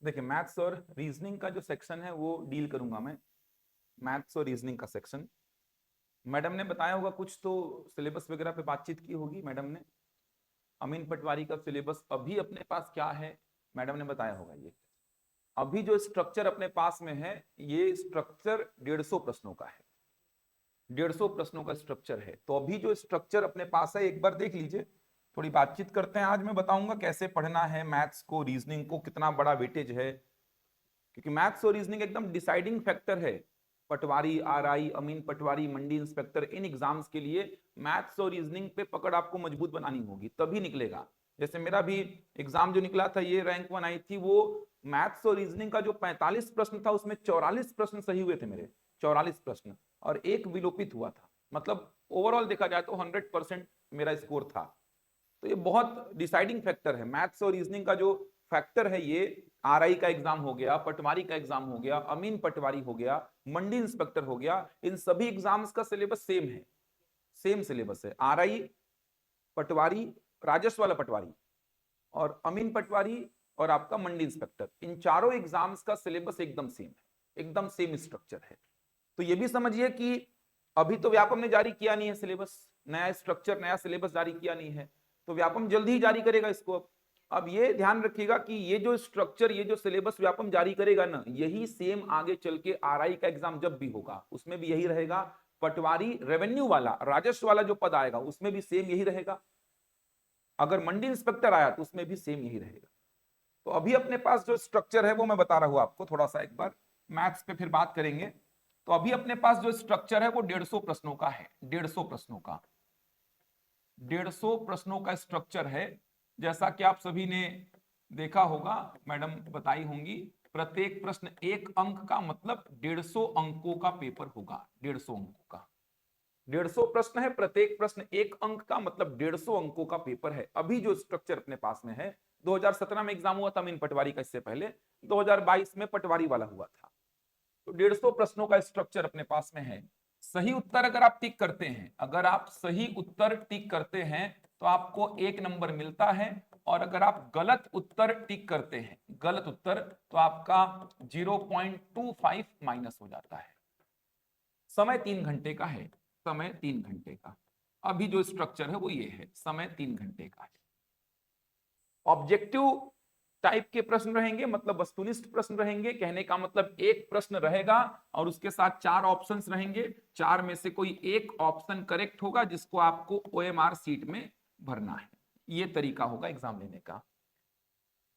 देखिए मैथ्स और रीजनिंग का जो सेक्शन है वो डील करूंगा मैं। मैथ्स और रीजनिंग का सेक्शन मैडम ने बताया होगा, कुछ तो सिलेबस वगैरह पे बातचीत की होगी मैडम ने। अमीन पटवारी का सिलेबस अभी अपने पास क्या है, मैडम ने बताया होगा। ये अभी जो स्ट्रक्चर अपने पास में है, ये स्ट्रक्चर 150 प्रश्नों का है। 150 प्रश्नों का स्ट्रक्चर है। तो अभी जो स्ट्रक्चर अपने पास है एक बार देख लीजिए, थोड़ी बातचीत करते हैं। आज मैं बताऊंगा कैसे पढ़ना है मैथ्स को, रीजनिंग को, कितना बड़ा वेटेज है, क्योंकि मैथ्स और रीजनिंग एकदम डिसाइडिंग फैक्टर है। पटवारी, आरआई, अमीन पटवारी, मंडी इंस्पेक्टर, इन एग्जाम्स के लिए मैथ्स और रीजनिंग पे पकड़ आपको मजबूत बनानी होगी, तभी निकलेगा। जैसे मेरा भी एग्जाम जो निकला था, ये रैंक 1 आई थी, वो मैथ्स और रीजनिंग का जो 45 प्रश्न था उसमें 44 प्रश्न सही हुए थे मेरे, 44 प्रश्न, और एक विलोपित हुआ था। मतलब ओवरऑल देखा जाए तो 100% मेरा स्कोर था। तो ये बहुत डिसाइडिंग फैक्टर है मैथ्स और रीजनिंग का जो फैक्टर है। ये आरआई का एग्जाम हो गया, पटवारी का एग्जाम हो गया, अमीन पटवारी हो गया, मंडी इंस्पेक्टर हो गया, इन सभी एग्जाम्स का सिलेबस सेम है। सेम सिलेबस है। आरआई, पटवारी, राजस्व वाला पटवारी, और अमीन पटवारी, और आपका मंडी इंस्पेक्टर, इन चारों एग्जाम्स का सिलेबस एकदम सेम है, एकदम सेम स्ट्रक्चर है। तो ये भी समझिए कि अभी तो व्यापम ने जारी किया नहीं है सिलेबस, नया स्ट्रक्चर, नया सिलेबस जारी किया नहीं है, तो व्यापम जल्दी ही जारी करेगा इसको। अब ये ध्यान रखिएगा कि ये जो स्ट्रक्चर, ये जो सिलेबस व्यापम जारी करेगा ना, यही सेम आगे चल के आरआई का एग्जाम जब भी होगा उसमें भी यही रहेगा। पटवारी रेवेन्यू वाला, राजस्व वाला जो पद आएगा उसमें भी सेम यही रहेगा। अगर मंडी इंस्पेक्टर आया तो उसमें भी सेम यही रहेगा। तो अभी अपने पास जो स्ट्रक्चर है वो मैं बता रहा हूं आपको, थोड़ा सा एक बार मैथ्स पे फिर बात करेंगे। तो अभी अपने पास जो स्ट्रक्चर है वो 150 प्रश्नों का है। 150 प्रश्नों का, 150 प्रश्नों का स्ट्रक्चर है। जैसा कि आप सभी ने देखा होगा, मैडम बताई होंगी, प्रत्येक प्रश्न 1 अंक का, मतलब 150 अंकों का पेपर होगा। 150 अंकों का, 150 प्रश्न है, प्रत्येक प्रश्न 1 अंक का, मतलब 150 अंकों का पेपर है। अभी जो स्ट्रक्चर अपने पास में है, 2017 में एग्जाम हुआ था मीन पटवारी का, इससे पहले 2022 में पटवारी वाला हुआ था। तो 150 प्रश्नों का स्ट्रक्चर अपने पास में है। सही उत्तर अगर आप टिक करते हैं, अगर आप सही उत्तर टिक करते हैं तो आपको 1 नंबर मिलता है, और अगर आप गलत उत्तर टिक करते हैं, गलत उत्तर, तो आपका 0.25 माइनस हो जाता है। समय 3 घंटे का है, समय 3 घंटे का। अभी जो स्ट्रक्चर है वो ये है, समय 3 घंटे का है। ऑब्जेक्टिव टाइप के प्रश्न रहेंगे, मतलब वस्तुनिष्ठ प्रश्न रहेंगे। कहने का मतलब एक प्रश्न रहेगा और उसके साथ 4 ऑप्शंस रहेंगे, 4 में से कोई एक ऑप्शन करेक्ट होगा जिसको आपको ओएमआर सीट में भरना है। ये तरीका होगा एग्जाम लेने का।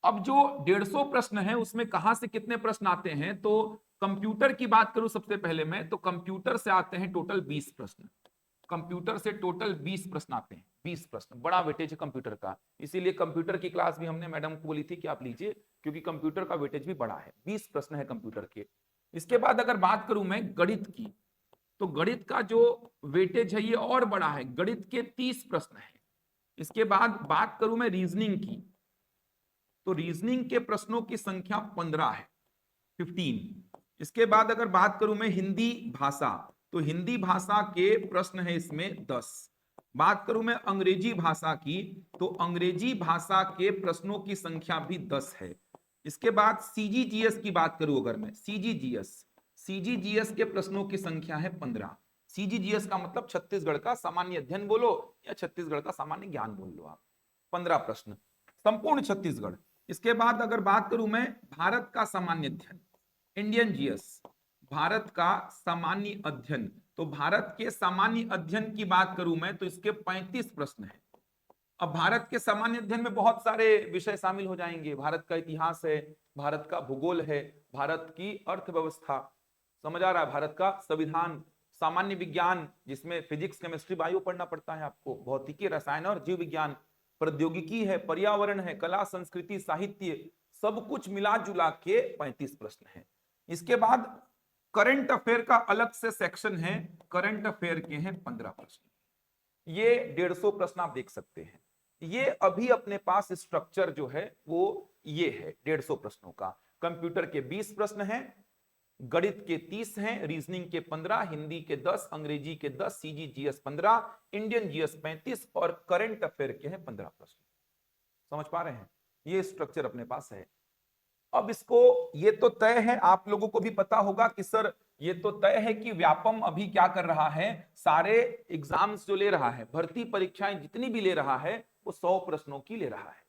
अब जो 150 प्रश्न है उसमें कहां से कितने प्रश्न आते हैं, तो कंप्यूटर की बात करूं सबसे पहले मैं, तो कंप्यूटर से आते हैं टोटल 20 प्रश्न। कंप्यूटर से टोटल 20 प्रश्न आते हैं। 20 प्रश्न, बड़ा वेटेज है कंप्यूटर का, इसीलिए कंप्यूटर की क्लास भी हमने मैडम को बोली थी कि आप लीजिए, क्योंकि कंप्यूटर का वेटेज भी बड़ा है। 20 प्रश्न है कंप्यूटर के। इसके बाद अगर बात करूं मैं गणित की, तो गणित का जो वेटेज है ये और बड़ा है, गणित के 30 प्रश्न है। इसके बाद बात करूं मैं रीजनिंग की, तो रीजनिंग के प्रश्नों की संख्या 15 है, 15। इसके बाद अगर बात करूं मैं हिंदी भाषा, तो हिंदी भाषा के प्रश्न है इसमें 10। बात करूं मैं अंग्रेजी भाषा की, तो अंग्रेजी भाषा के प्रश्नों की संख्या भी 10 है। इसके बाद सीजीजीएस की बात करूं अगर मैं, सीजीजीएस के प्रश्नों की संख्या है 15। सीजीजीएस का मतलब छत्तीसगढ़ का सामान्य अध्ययन बोलो या छत्तीसगढ़ का सामान्य ज्ञान बोल लो आप। 15 प्रश्न, संपूर्ण छत्तीसगढ़। इसके बाद अगर बात करूं मैं भारत का सामान्य अध्ययन, इंडियन जीएस, भारत का सामान्य अध्ययन, तो भारत के सामान्य अध्ययन की बात करूं मैं, तो इसके 35 प्रश्न हैं। अब भारत के सामान्य अध्ययन में बहुत सारे विषय शामिल हो जाएंगे। भारत का इतिहास है, भारत का भूगोल है, भारत की अर्थव्यवस्था, समझ आ रहा है, भारत का संविधान, सामान्य विज्ञान जिसमें फिजिक्स, केमिस्ट्री, बायो पढ़ना पड़ता है आपको, भौतिकी, रसायन और जीव विज्ञान, प्रौद्योगिकी है, पर्यावरण है, कला, संस्कृति, साहित्य, सब कुछ मिला जुला के 35 प्रश्न है। इसके बाद करंट अफेयर का अलग से सेक्शन है, करंट अफेयर के हैं 15 प्रश्न। ये 150 प्रश्न आप देख सकते हैं। ये अभी अपने पास स्ट्रक्चर जो है वो ये है 150 प्रश्नों का। कंप्यूटर के 20 प्रश्न हैं, गणित के 30 हैं, रीजनिंग के 15, हिंदी के 10, अंग्रेजी के 10, सीजीजीएस 15, इंडियन जीएस 35 और करंट अफेयर के हैं 15 प्रश्न। समझ पा रहे हैं, ये स्ट्रक्चर अपने पास है। अब इसको, ये तो तय है, आप लोगों को भी पता होगा कि सर ये तो तय है कि व्यापम अभी क्या कर रहा है, सारे एग्जाम्स जो ले रहा है, भर्ती परीक्षाएं जितनी भी ले रहा है वो 100 प्रश्नों की ले रहा है।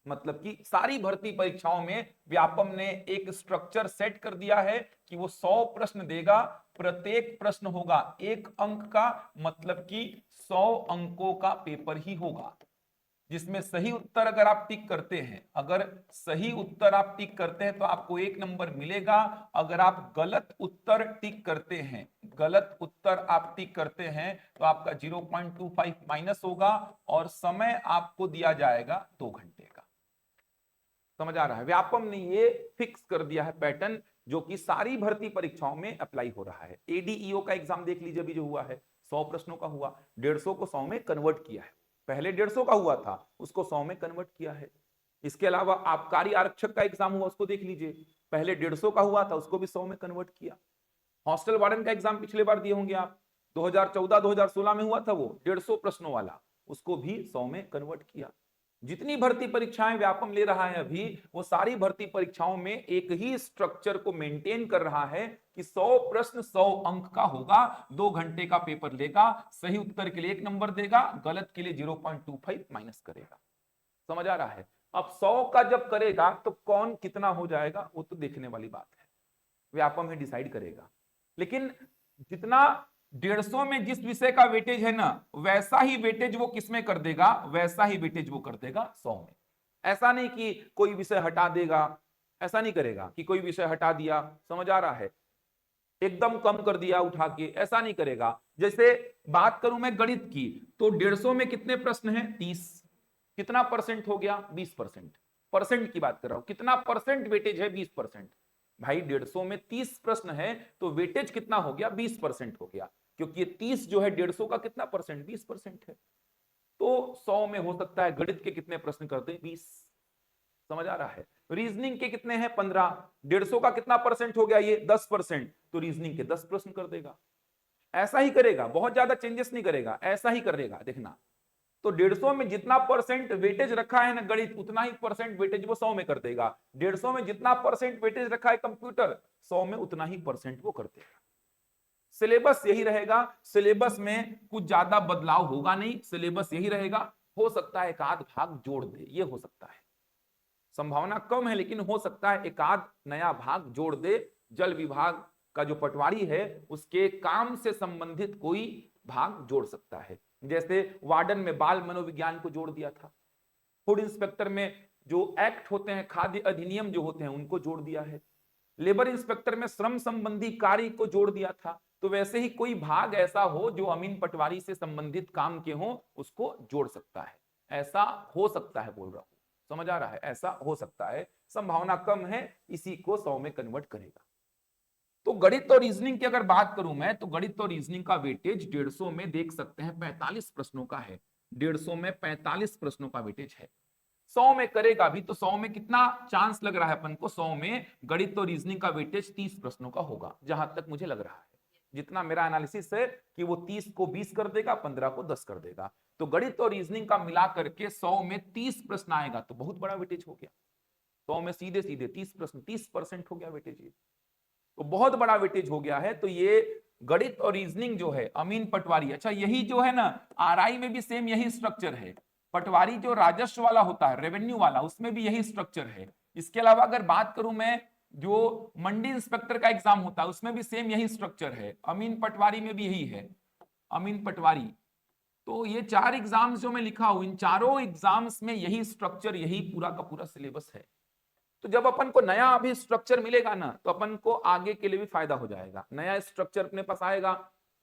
मतलब कि सारी भर्ती परीक्षाओं में व्यापम ने एक स्ट्रक्चर सेट कर दिया है कि वो 100 प्रश्न देगा, प्रत्येक प्रश्न होगा 1 अंक का, मतलब कि 100 अंकों का पेपर ही होगा, जिसमें सही उत्तर अगर आप टिक करते हैं, अगर सही उत्तर आप टिक करते हैं तो आपको 1 नंबर मिलेगा। अगर आप गलत उत्तर टिक करते हैं, गलत उत्तर आप टिक करते हैं तो आपका 0.25 माइनस होगा और समय आपको दिया जाएगा 2 घंटे का। समझ आ रहा है? व्यापम ने ये फिक्स कर दिया है पैटर्न, जो कि सारी भर्ती परीक्षाओं में अप्लाई हो रहा है। एडीईओ का एग्जाम देख लीजिए, अभी जो हुआ है 100 प्रश्नों का हुआ, 150 को 100 में कन्वर्ट किया है। पहले 150 का हुआ था, उसको 100 में कन्वर्ट किया है। इसके अलावा आबकारी आरक्षक का एग्जाम हुआ, उसको देख लीजिए, पहले 150 का हुआ था, उसको भी 100 में कन्वर्ट किया। हॉस्टल वार्डन का एग्जाम पिछले बार दिए होंगे आप, 2014-2016 में हुआ था वो 150 प्रश्नों वाला, उसको भी 100 में कन्वर्ट किया। जितनी भर्ती परीक्षाएं व्यापम ले रहा है अभी, वो सारी भर्ती परीक्षाओं में एक ही स्ट्रक्चर को मेंटेन कर रहा है कि 100 प्रश्न 100 अंक का होगा, 2 घंटे का पेपर लेगा, सही उत्तर के लिए 1 नंबर देगा, गलत के लिए 0.25 माइनस करेगा। समझ आ रहा है? अब 100 का जब करेगा तो कौन कितना हो जाएगा वो तो देखने वाली बात है, व्यापम ही डिसाइड करेगा। लेकिन जितना 150 में जिस विषय का वेटेज है ना, वैसा ही वेटेज वो किसमें कर देगा, वैसा ही वेटेज वो कर देगा 100 में। ऐसा नहीं कि कोई विषय हटा देगा, ऐसा नहीं करेगा कि कोई विषय हटा दिया, समझ आ रहा है, एकदम कम कर दिया उठा के, ऐसा नहीं करेगा। जैसे बात करूं मैं गणित की, तो 150 में कितने प्रश्न हैं, 30, कितना परसेंट हो गया, 20%। परसेंट की बात कर रहा हूं, कितना परसेंट वेटेज है, 20%। भाई 150 में 30 प्रश्न है तो वेटेज कितना हो गया, 20% हो गया, क्योंकि ये 30 जो है 150 का कितना परसेंट, 20% है। तो 100 में हो सकता है गणित के कितने प्रश्न करते हैं, 20। समझ आ रहा है? रीजनिंग के कितने हैं, 15, 150 का कितना परसेंट हो गया, ये 10%, तो रीजनिंग के 10 प्रश्न कर देगा। ऐसा ही करेगा, बहुत ज्यादा चेंजेस नहीं करेगा, ऐसा ही करेगा, देखना। तो 150 में जितना परसेंट वेटेज रखा है ना गणित, उतना ही परसेंट वेटेज वो 100 में कर देगा। 150 में जितना परसेंट वेटेज रखा है कंप्यूटर, 100 में उतना ही परसेंट वो कर देगा। सिलेबस यही रहेगा, सिलेबस में कुछ ज्यादा बदलाव होगा नहीं, सिलेबस यही रहेगा। हो सकता है एक आध भाग जोड़ दे, ये हो सकता है, संभावना कम है लेकिन हो सकता है एक आध नया भाग जोड़ दे। जल विभाग का जो पटवारी है उसके काम से संबंधित कोई भाग जोड़ सकता है, जैसे वार्डन में बाल मनोविज्ञान को जोड़ दिया था, फूड इंस्पेक्टर में जो एक्ट होते हैं, खाद्य अधिनियम जो होते हैं उनको जोड़ दिया है, लेबर इंस्पेक्टर में श्रम संबंधी कार्य को जोड़ दिया था। तो वैसे ही कोई भाग ऐसा हो जो अमीन पटवारी से संबंधित काम के हो, उसको जोड़ सकता है, ऐसा हो सकता है, बोल रहा हूं, समझ आ रहा है, ऐसा हो सकता है, संभावना कम है, इसी को 100 में कन्वर्ट करेगा। तो गणित और रीजनिंग की अगर बात करूं मैं, तो गणित और रीजनिंग का वेटेज 150 में देख सकते हैं 45 प्रश्नों का है, 150 में 45 प्रश्नों का वेटेज है। 100 में करेगा भी तो 100 में कितना चांस लग रहा है अपन को, 100 में गणित और रीजनिंग का वेटेज 30 प्रश्नों का होगा, जहां तक मुझे लग रहा है, जितना मेरा एनालिसिस है कि वो 30 को 20 कर देगा, 15 को 10 कर देगा। तो गणित और रीजनिंग का मिला करके 100 में 30 प्रश्न आएगा, तो बहुत बड़ा वेटेज हो गया। 100 में सीधे सीधे 30 प्रश्न, 30% हो गया वेटेज, ये तो बहुत बड़ा वेटेज हो गया है। तो ये गणित और रीजनिंग जो है अमीन पटवारी, अच्छा यही जो है ना आरआई में भी सेम यही स्ट्रक्चर है, पटवारी जो राजस्व वाला होता है, रेवेन्यू वाला, उसमें भी यही स्ट्रक्चर है। इसके अलावा अगर बात करूं मैं, जो मंडी इंस्पेक्टर का एग्जाम होता है उसमें भी सेम यही स्ट्रक्चर है, अमीन पटवारी में भी यही है, अमीन पटवारी। तो ये 4 एग्जाम्स जो मैं लिखा हूं, इन चारों एग्जाम्स में यही स्ट्रक्चर, यही पूरा का पूरा सिलेबस है। तो जब अपन को नया अभी स्ट्रक्चर मिलेगा ना, तो अपन को आगे के लिए भी फायदा हो जाएगा। नया स्ट्रक्चर अपने पास आएगा,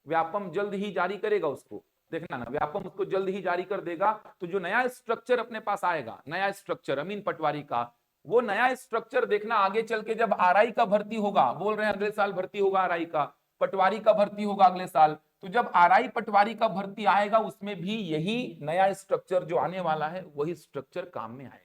व्यापम जल्द ही जारी करेगा उसको, देखना ना, व्यापम उसको जल्द ही जारी कर देगा। तो जो नया स्ट्रक्चर अपने पास आएगा, नया स्ट्रक्चर अमीन पटवारी का, वो नया स्ट्रक्चर देखना आगे चल के जब आरआई का भर्ती होगा, बोल रहे हैं अगले साल भर्ती होगा आरआई का, पटवारी का भर्ती होगा अगले साल, तो जब आरआई पटवारी का भर्ती आएगा उसमें भी यही नया स्ट्रक्चर जो आने वाला है, वही स्ट्रक्चर काम में आएगा।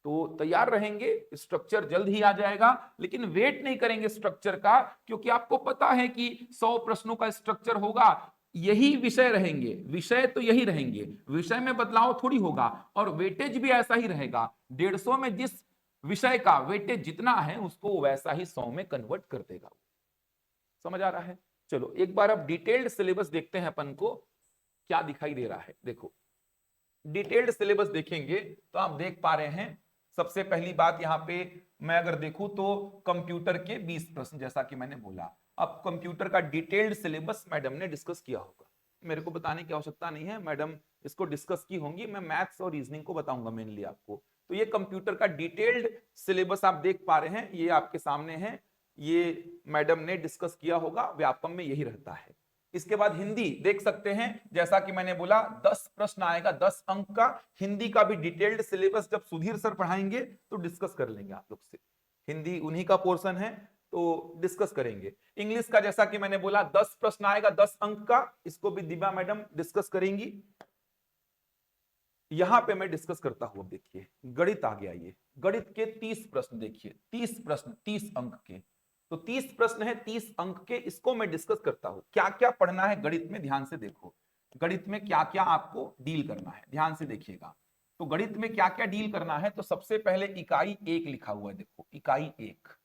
तो तैयार रहेंगे, स्ट्रक्चर जल्द ही आ जाएगा, लेकिन वेट नहीं करेंगे स्ट्रक्चर का, क्योंकि आपको पता है कि 100 प्रश्नों का स्ट्रक्चर होगा, यही विषय रहेंगे, विषय तो यही रहेंगे, विषय में बदलाव थोड़ी होगा, और वेटेज भी ऐसा ही रहेगा। 150 में जिस विषय का वेटेज जितना है उसको वैसा ही 100 में कन्वर्ट कर देगा। समझ आ रहा है? चलो एक बार अब डिटेल्ड सिलेबस देखते हैं अपन को क्या दिखाई दे रहा है। देखो डिटेल्ड सिलेबस देखेंगे तो आप देख पा रहे हैं, सबसे पहली बात यहां पे मैं अगर देखूं तो कंप्यूटर के 20 प्रश्न, जैसा कि मैंने बोला। अब कंप्यूटर का डिटेल्ड सिलेबस मैडम ने डिस्कस किया होगा, मेरे को बताने की आवश्यकता नहीं है, मैडम इसको डिस्कस की होंगी, मैं मैथ्स और रीजनिंग को बताऊंगा मेनली आपको। तो ये कंप्यूटर का डिटेल्ड सिलेबस आप देख पा रहे हैं, ये आपके सामने है, ये मैडम ने डिस्कस किया होगा, व्यापम में यही रहता है। इसके बाद हिंदी देख सकते हैं, जैसा कि मैंने बोला 10 प्रश्न आएगा 10 अंक का। हिंदी का भी डिटेल्ड सिलेबस जब सुधीर सर पढ़ाएंगे तो डिस्कस कर लेंगे आप लोग से, हिंदी उन्हीं का पोर्शन है तो डिस्कस करेंगे। इंग्लिश का जैसा कि मैंने बोला 10 प्रश्न आएगा 10 अंक का, इसको भी दिव्या मैडम डिस्कस करेंगी। यहां पे मैं डिस्कस करता हूं। देखिए गणित आ गया, ये गणित के 30 प्रश्न, देखिए 30 प्रश्न 30 अंक के, तो 30 प्रश्न है 30 अंक के, इसको मैं डिस्कस करता हूं। क्या क्या पढ़ना है गणित में, ध्यान से देखो गणित में क्या क्या आपको डील करना है, ध्यान से देखिएगा। तो गणित में क्या क्या डील करना है, तो सबसे पहले इकाई 1 लिखा हुआ है, देखो इकाई 1।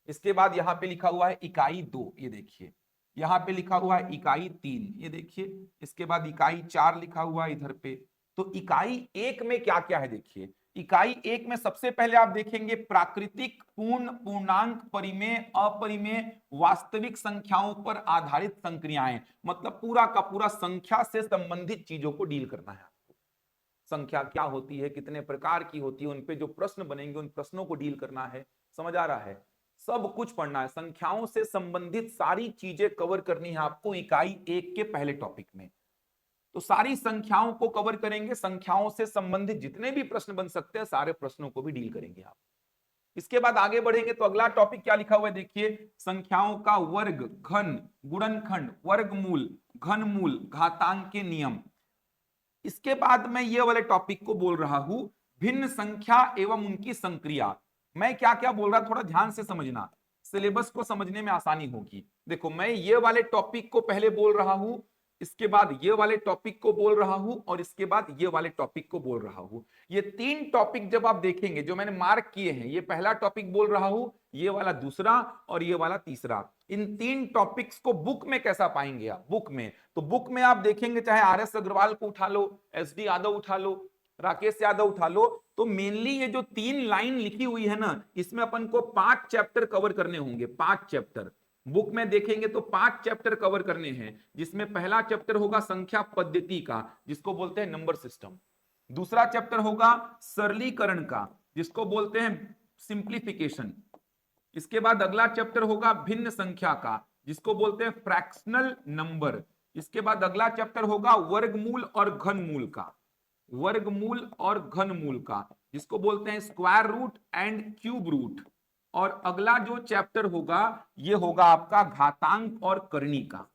इसके बाद यहां पे लिखा हुआ है इकाई 2, ये देखिए। यहां पे लिखा हुआ है इकाई 3, ये देखिए। इसके बाद इकाई 4 लिखा हुआ है इधर पे। तो इकाई 1 में क्या क्या है देखिए। इकाई 1 में सबसे पहले आप देखेंगे प्राकृतिक, पूर्ण, पूर्णांक, परिमेय, अपरिमेय, वास्तविक संख्याओं पर आधारित संक्रियाएं, मतलब पूरा का पूरा संख्या से संबंधित चीजों को डील करना है आपको। संख्या क्या होती है, कितने प्रकार की होती है, उन पे जो प्रश्न बनेंगे उन प्रश्नों को डील करना है। समझ आ रहा है? सब कुछ पढ़ना है, संख्याओं से संबंधित सारी चीजें कवर करनी है आपको इकाई 1 के पहले टॉपिक में। तो सारी संख्याओं को कवर करेंगे, संख्याओं से संबंधित जितने भी प्रश्न बन सकते हैं सारे प्रश्नों को भी डील करेंगे आप। इसके बाद आगे बढ़ेंगे तो अगला टॉपिक क्या लिखा हुआ है देखिए, संख्याओं का वर्ग, घन, गुणनखंड, वर्गमूल, घनमूल, घातांक के नियम। इसके बाद मैं ये वाले टॉपिक को बोल रहा हूं, भिन्न संख्या एवं उनकी संक्रिया। मैं क्या क्या बोल रहा, थोड़ा ध्यान से समझना, सिलेबस को समझने में आसानी होगी। देखो मैं ये वाले टॉपिक को पहले बोल रहा हूं, इसके बाद ये वाले टॉपिक को बोल रहा हूं, और इसके बाद ये वाले टॉपिक को बोल रहा हूं। ये 3 टॉपिक जब आप देखेंगे जो मैंने मार्क किए हैं, ये पहला टॉपिक बोल रहा हूं, ये वाला दूसरा, और ये वाला तीसरा। इन 3 टॉपिक्स को बुक में कैसा पाएंगे आप, बुक में, तो बुक में आप देखेंगे चाहे RS अग्रवाल को उठा लो, SD यादव उठा लो, राकेश यादव उठा लो, तो मेनली ये जो 3 लाइन लिखी हुई है ना, इसमें अपन को 5 चैप्टर कवर करने होंगे। 5 चैप्टर बुक में देखेंगे तो 5 चैप्टर कवर करने हैं, जिसमें पहला चैप्टर होगा संख्या पद्धति का, जिसको बोलते हैं नंबर सिस्टम। दूसरा चैप्टर होगा सरलीकरण का, जिसको बोलते हैं सिंप्लीफिकेशन। इसके बाद अगला चैप्टर होगा भिन्न संख्या का, जिसको बोलते हैं फ्रैक्शनल नंबर। इसके बाद अगला चैप्टर होगा वर्गमूल और घनमूल का, वर्गमूल और घनमूल का, जिसको बोलते हैं square root and cube root. और अगला जो चैप्टर होगा ये होगा आपका घातांक और करनी का,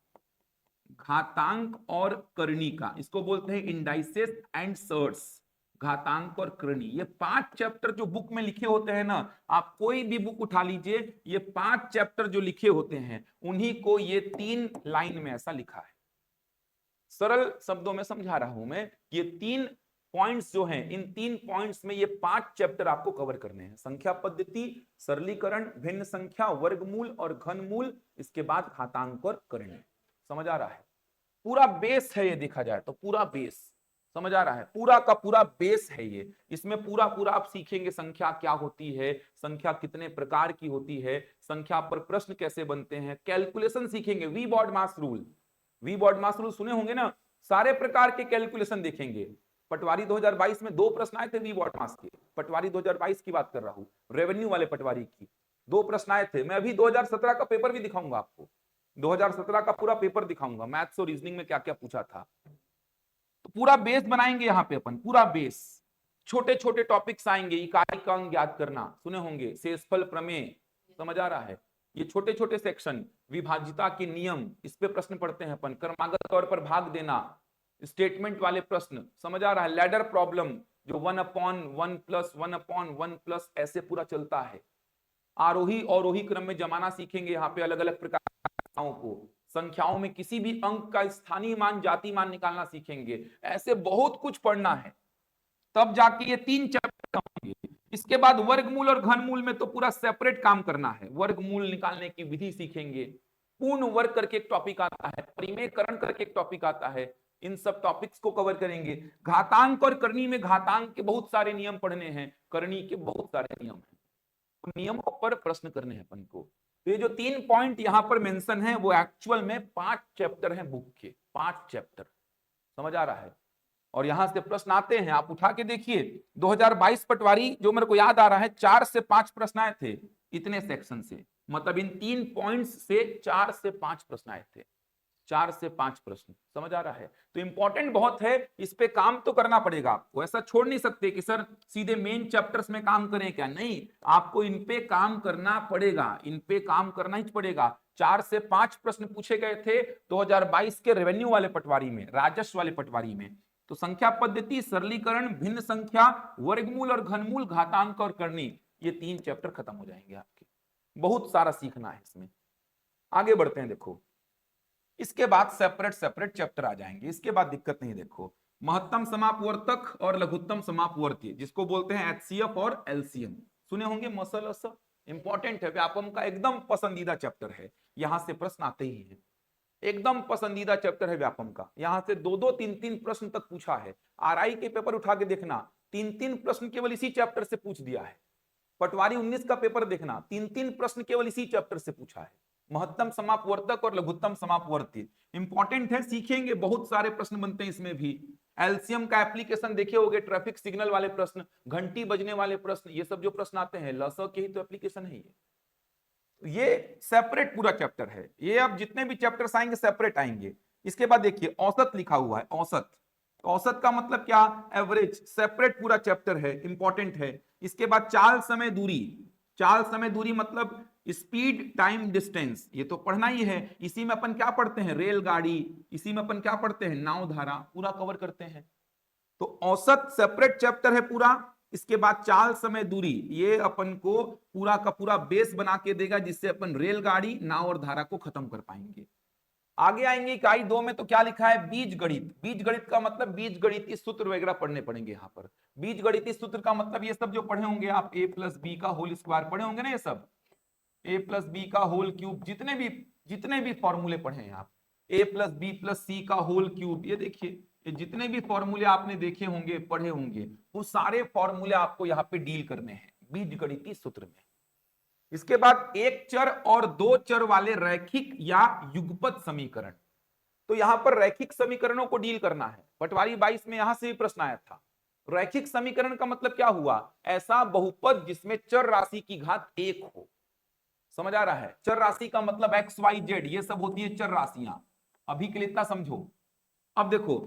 घातांक और करनी का, इसको बोलते हैं इंडाइसेस एंड सर्ट्स। घातांक और करनी, ये 5 चैप्टर जो बुक में लिखे होते हैं ना, आप कोई भी बुक उठा लीजिए, ये 5 चैप्टर जो लिखे होते हैं उन्हीं को ये 3 लाइन में ऐसा लिखा है। सरल शब्दों में समझा रहा हूं मैं, ये 3 पॉइंट्स जो हैं, इन 3 पॉइंट्स में ये 5 चैप्टर आपको कवर करने हैं, संख्या पद्धति, सरलीकरण, भिन्न संख्या, वर्गमूल और घनमूल, इसके बाद घातांक और करनी। समझ आ रहा है? पूरा बेस है ये, देखा जाए तो पूरा बेस। समझ आ रहा है? पूरा का पूरा बेस है ये, इसमें पूरा पूरा आप सीखेंगे संख्या क्या होती है, संख्या कितने प्रकार की होती है, संख्या पर प्रश्न कैसे बनते हैं, कैलकुलेशन सीखेंगे, VBODMAS rule, VBODMAS rule सुने होंगे ना, सारे प्रकार के कैलकुलेशन देखेंगे। पटवारी 2022 में 2 प्रश्न आए थे वी बॉड मास के, पटवारी 2022 की बात कर रहा हूं, रेवेन्यू वाले पटवारी की 2 प्रश्न आए थे। मैं अभी 2017 का पेपर भी दिखाऊंगा आपको, 2017 का पूरा पेपर दिखाऊंगा, मैथ्स और रीजनिंग में क्या क्या पूछा था। तो पूरा बेस बनाएंगे यहाँ पे अपन, पूरा बेस। छोटे छोटे टॉपिक्स आएंगे, इकाई का अंक याद करना सुने होंगे, शेषफल प्रमेय, समझ आ रहा है? ये छोटे छोटे सेक्शन, विभाज्यता के नियम, इस पे प्रश्न पढ़ते हैं अपन, क्रमागत तौर पर भाग देना, स्टेटमेंट वाले प्रश्न, समझ आ रहा है? लैडर प्रॉब्लम जो 1/1 प्लस 1/1 प्लस ऐसे पूरा चलता है। आरोही अवरोही क्रम में जमाना सीखेंगे यहाँ पे, अलग अलग प्रकार को, संख्याओं में किसी भी अंक का स्थानीय मान जाति मान निकालना सीखेंगे। ऐसे बहुत कुछ पढ़ना है, तब जाके ये 3 चैप्टर होंगे। इसके बाद वर्गमूल और घनमूल में तो पूरा सेपरेट काम करना है, वर्गमूल निकालने की विधि सीखेंगे, पूर्ण वर्ग करके एक टॉपिक आता है, परिमेयकरण करके एक टॉपिक आता है, इन सब टॉपिक्स को कवर करेंगे। घातांक और करनी में घातांक के बहुत सारे नियम पढ़ने हैं, करनी के बहुत सारे नियम हैं, तो नियमों पर प्रश्न करने हैं अपन को। तो ये जो 3 पॉइंट यहां पर मेंशन है वो एक्चुअल में 5 चैप्टर हैं बुक के, 5 चैप्टर, समझ आ रहा है। और यहां से प्रश्न आते हैं, आप उठा के देखिए 2022 पटवारी जो मेरे को याद आ रहा है 4 से 5 प्रश्न आए थे इतने सेक्शन से, मतलब इन 3 पॉइंट्स से 4 से 5 प्रश्न आए थे, 4 से 5 प्रश्न, समझ आ रहा है। तो इंपॉर्टेंट बहुत है, इस पे काम तो करना पड़ेगा आपको, ऐसा छोड़ नहीं सकते कि सर सीधे मेन चैप्टर्स में काम करें क्या, नहीं, आपको इन पे काम करना पड़ेगा, इन पे काम करना ही पड़ेगा। 4 से 5 प्रश्न पूछे गए थे 2022 के रेवेन्यू वाले पटवारी में, राजस्व वाले पटवारी में। तो संख्या पद्धति, सरलीकरण, भिन्न संख्या, वर्गमूल और घनमूल, घातांक और करनी, ये 3 चैप्टर खत्म हो जाएंगे आपके, बहुत सारा सीखना है इसमें। आगे बढ़ते हैं, देखो इसके बाद सेपरेट सेपरेट चैप्टर आ जाएंगे, इसके बाद दिक्कत नहीं। देखो महत्तम समापवर्तक और लघुत्तम समापवर्ती, जिसको बोलते हैं एचसीएफ और एलसीएम, सुने होंगे, मसल असल, इंपॉर्टेंट है, व्यापम का एकदम पसंदीदा चैप्टर है, यहां से प्रश्न आते ही है, एकदम पसंदीदा चैप्टर है व्यापम का, यहां से 2-2, 3-3 प्रश्न तक पूछा है। आरआई के पेपर उठा के देखना, 3-3 प्रश्न केवल इसी चैप्टर से पूछ दिया है। पटवारी 19 का पेपर देखना, 3-3 प्रश्न केवल इसी चैप्टर से पूछा है, महत्तम समापवर्तक और लघुत्तम समापवर्ती, इंपॉर्टेंट है, सीखेंगे, बहुत सारे प्रश्न बनते हैं इसमें भी। एलसीएम का एप्लीकेशन देखे होंगे, ट्रैफिक सिग्नल वाले प्रश्न, घंटी बजने वाले प्रश्न, ये सब जो प्रश्न आते हैं लसक के ही तो एप्लीकेशन है ये सेपरेट पूरा चैप्टर है ये, अब जितने भी चैप्टर्स आएंगे सेपरेट आएंगे। इसके बाद देखिए औसत लिखा हुआ है, औसत, औसत का मतलब क्या, एवरेज, सेपरेट पूरा चैप्टर है, इंपॉर्टेंट है। इसके बाद चाल समय दूरी, चाल समय दूरी मतलब स्पीड टाइम डिस्टेंस, ये तो पढ़ना ही है। इसी में अपन क्या पढ़ते हैं, रेलगाड़ी, इसी में अपन क्या पढ़ते हैं, नाव धारा, पूरा कवर करते हैं। तो औसत सेपरेट चैप्टर है पूरा। इसके बाद चाल समय दूरी, ये अपन को पूरा का पूरा बेस बना के देगा, जिससे अपन रेलगाड़ी, नाव और धारा को खत्म कर पाएंगे। आगे आएंगे इकाई 2 में, तो क्या लिखा है, बीज गणित। बीज गणित का मतलब बीज गणितीय सूत्र वगैरह पढ़ने पड़ेंगे यहाँ पर। बीज गणितीय सूत्र का मतलब ये सब जो पढ़े होंगे आप, ए प्लस बी का होल स्क्वायर पढ़े होंगे ना, ये सब ए प्लस बी का होल क्यूब, जितने भी फॉर्मूले पढ़े हैं आप, ए प्लस बी प्लस सी का होल क्यूब, ये देखिए ये जितने भी फॉर्मूले आपने देखे होंगे, पढ़े होंगे, वो सारे फॉर्मूले आपको यहाँ पे डील करने हैं बीज गणितीय सूत्र में। इसके बाद एक चर और 2 चर वाले रैखिक या युगपत समीकरण, तो यहां पर रैखिक समीकरणों को डील करना है। पटवारी 22 में यहां से भी प्रश्न आया था। रैखिक समीकरण का मतलब क्या हुआ, ऐसा बहुपद जिसमें चर राशि की घात 1 हो, समझ आ रहा है। चर राशि का मतलब एक्स वाई जेड, ये सब होती है चर राशियां, अभी के लिए इतना समझो। अब देखो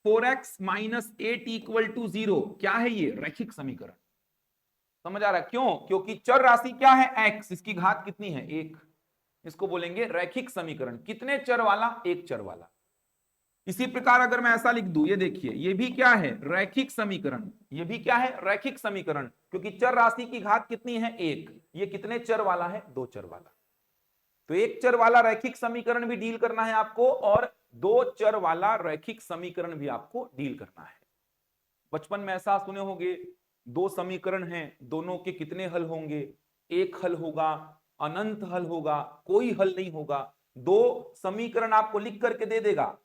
4x माइनस 8 इक्वल टू 0, क्या है ये, रैखिक समीकरण, समझ आ रहा है, क्यों, क्योंकि चर राशि क्या है, x, इसकी घात कितनी है, 1, इसको बोलेंगे रैखिक समीकरण। कितने चर वाला, एक चर वाला। इसी प्रकार अगर मैं ऐसा लिख दूं, ये देखिए ये भी क्या है, रैखिक समीकरण, ये भी क्या है, रैखिक समीकरण, क्योंकि चर राशि की घात कितनी है, 1, ये कितने चर वाला है, 2 चर वाला। तो एक चर वाला रैखिक समीकरण भी डील करना है आपको, और 2 चर वाला रैखिक समीकरण भी आपको डील करना है। बचपन में ऐसा सुने होंगे, 2 समीकरण हैं, दोनों के कितने हल होंगे, एक हल होगा, अनंत हल होगा, कोई हल नहीं होगा। 2 समीकरण आपको लिख करके दे देगा,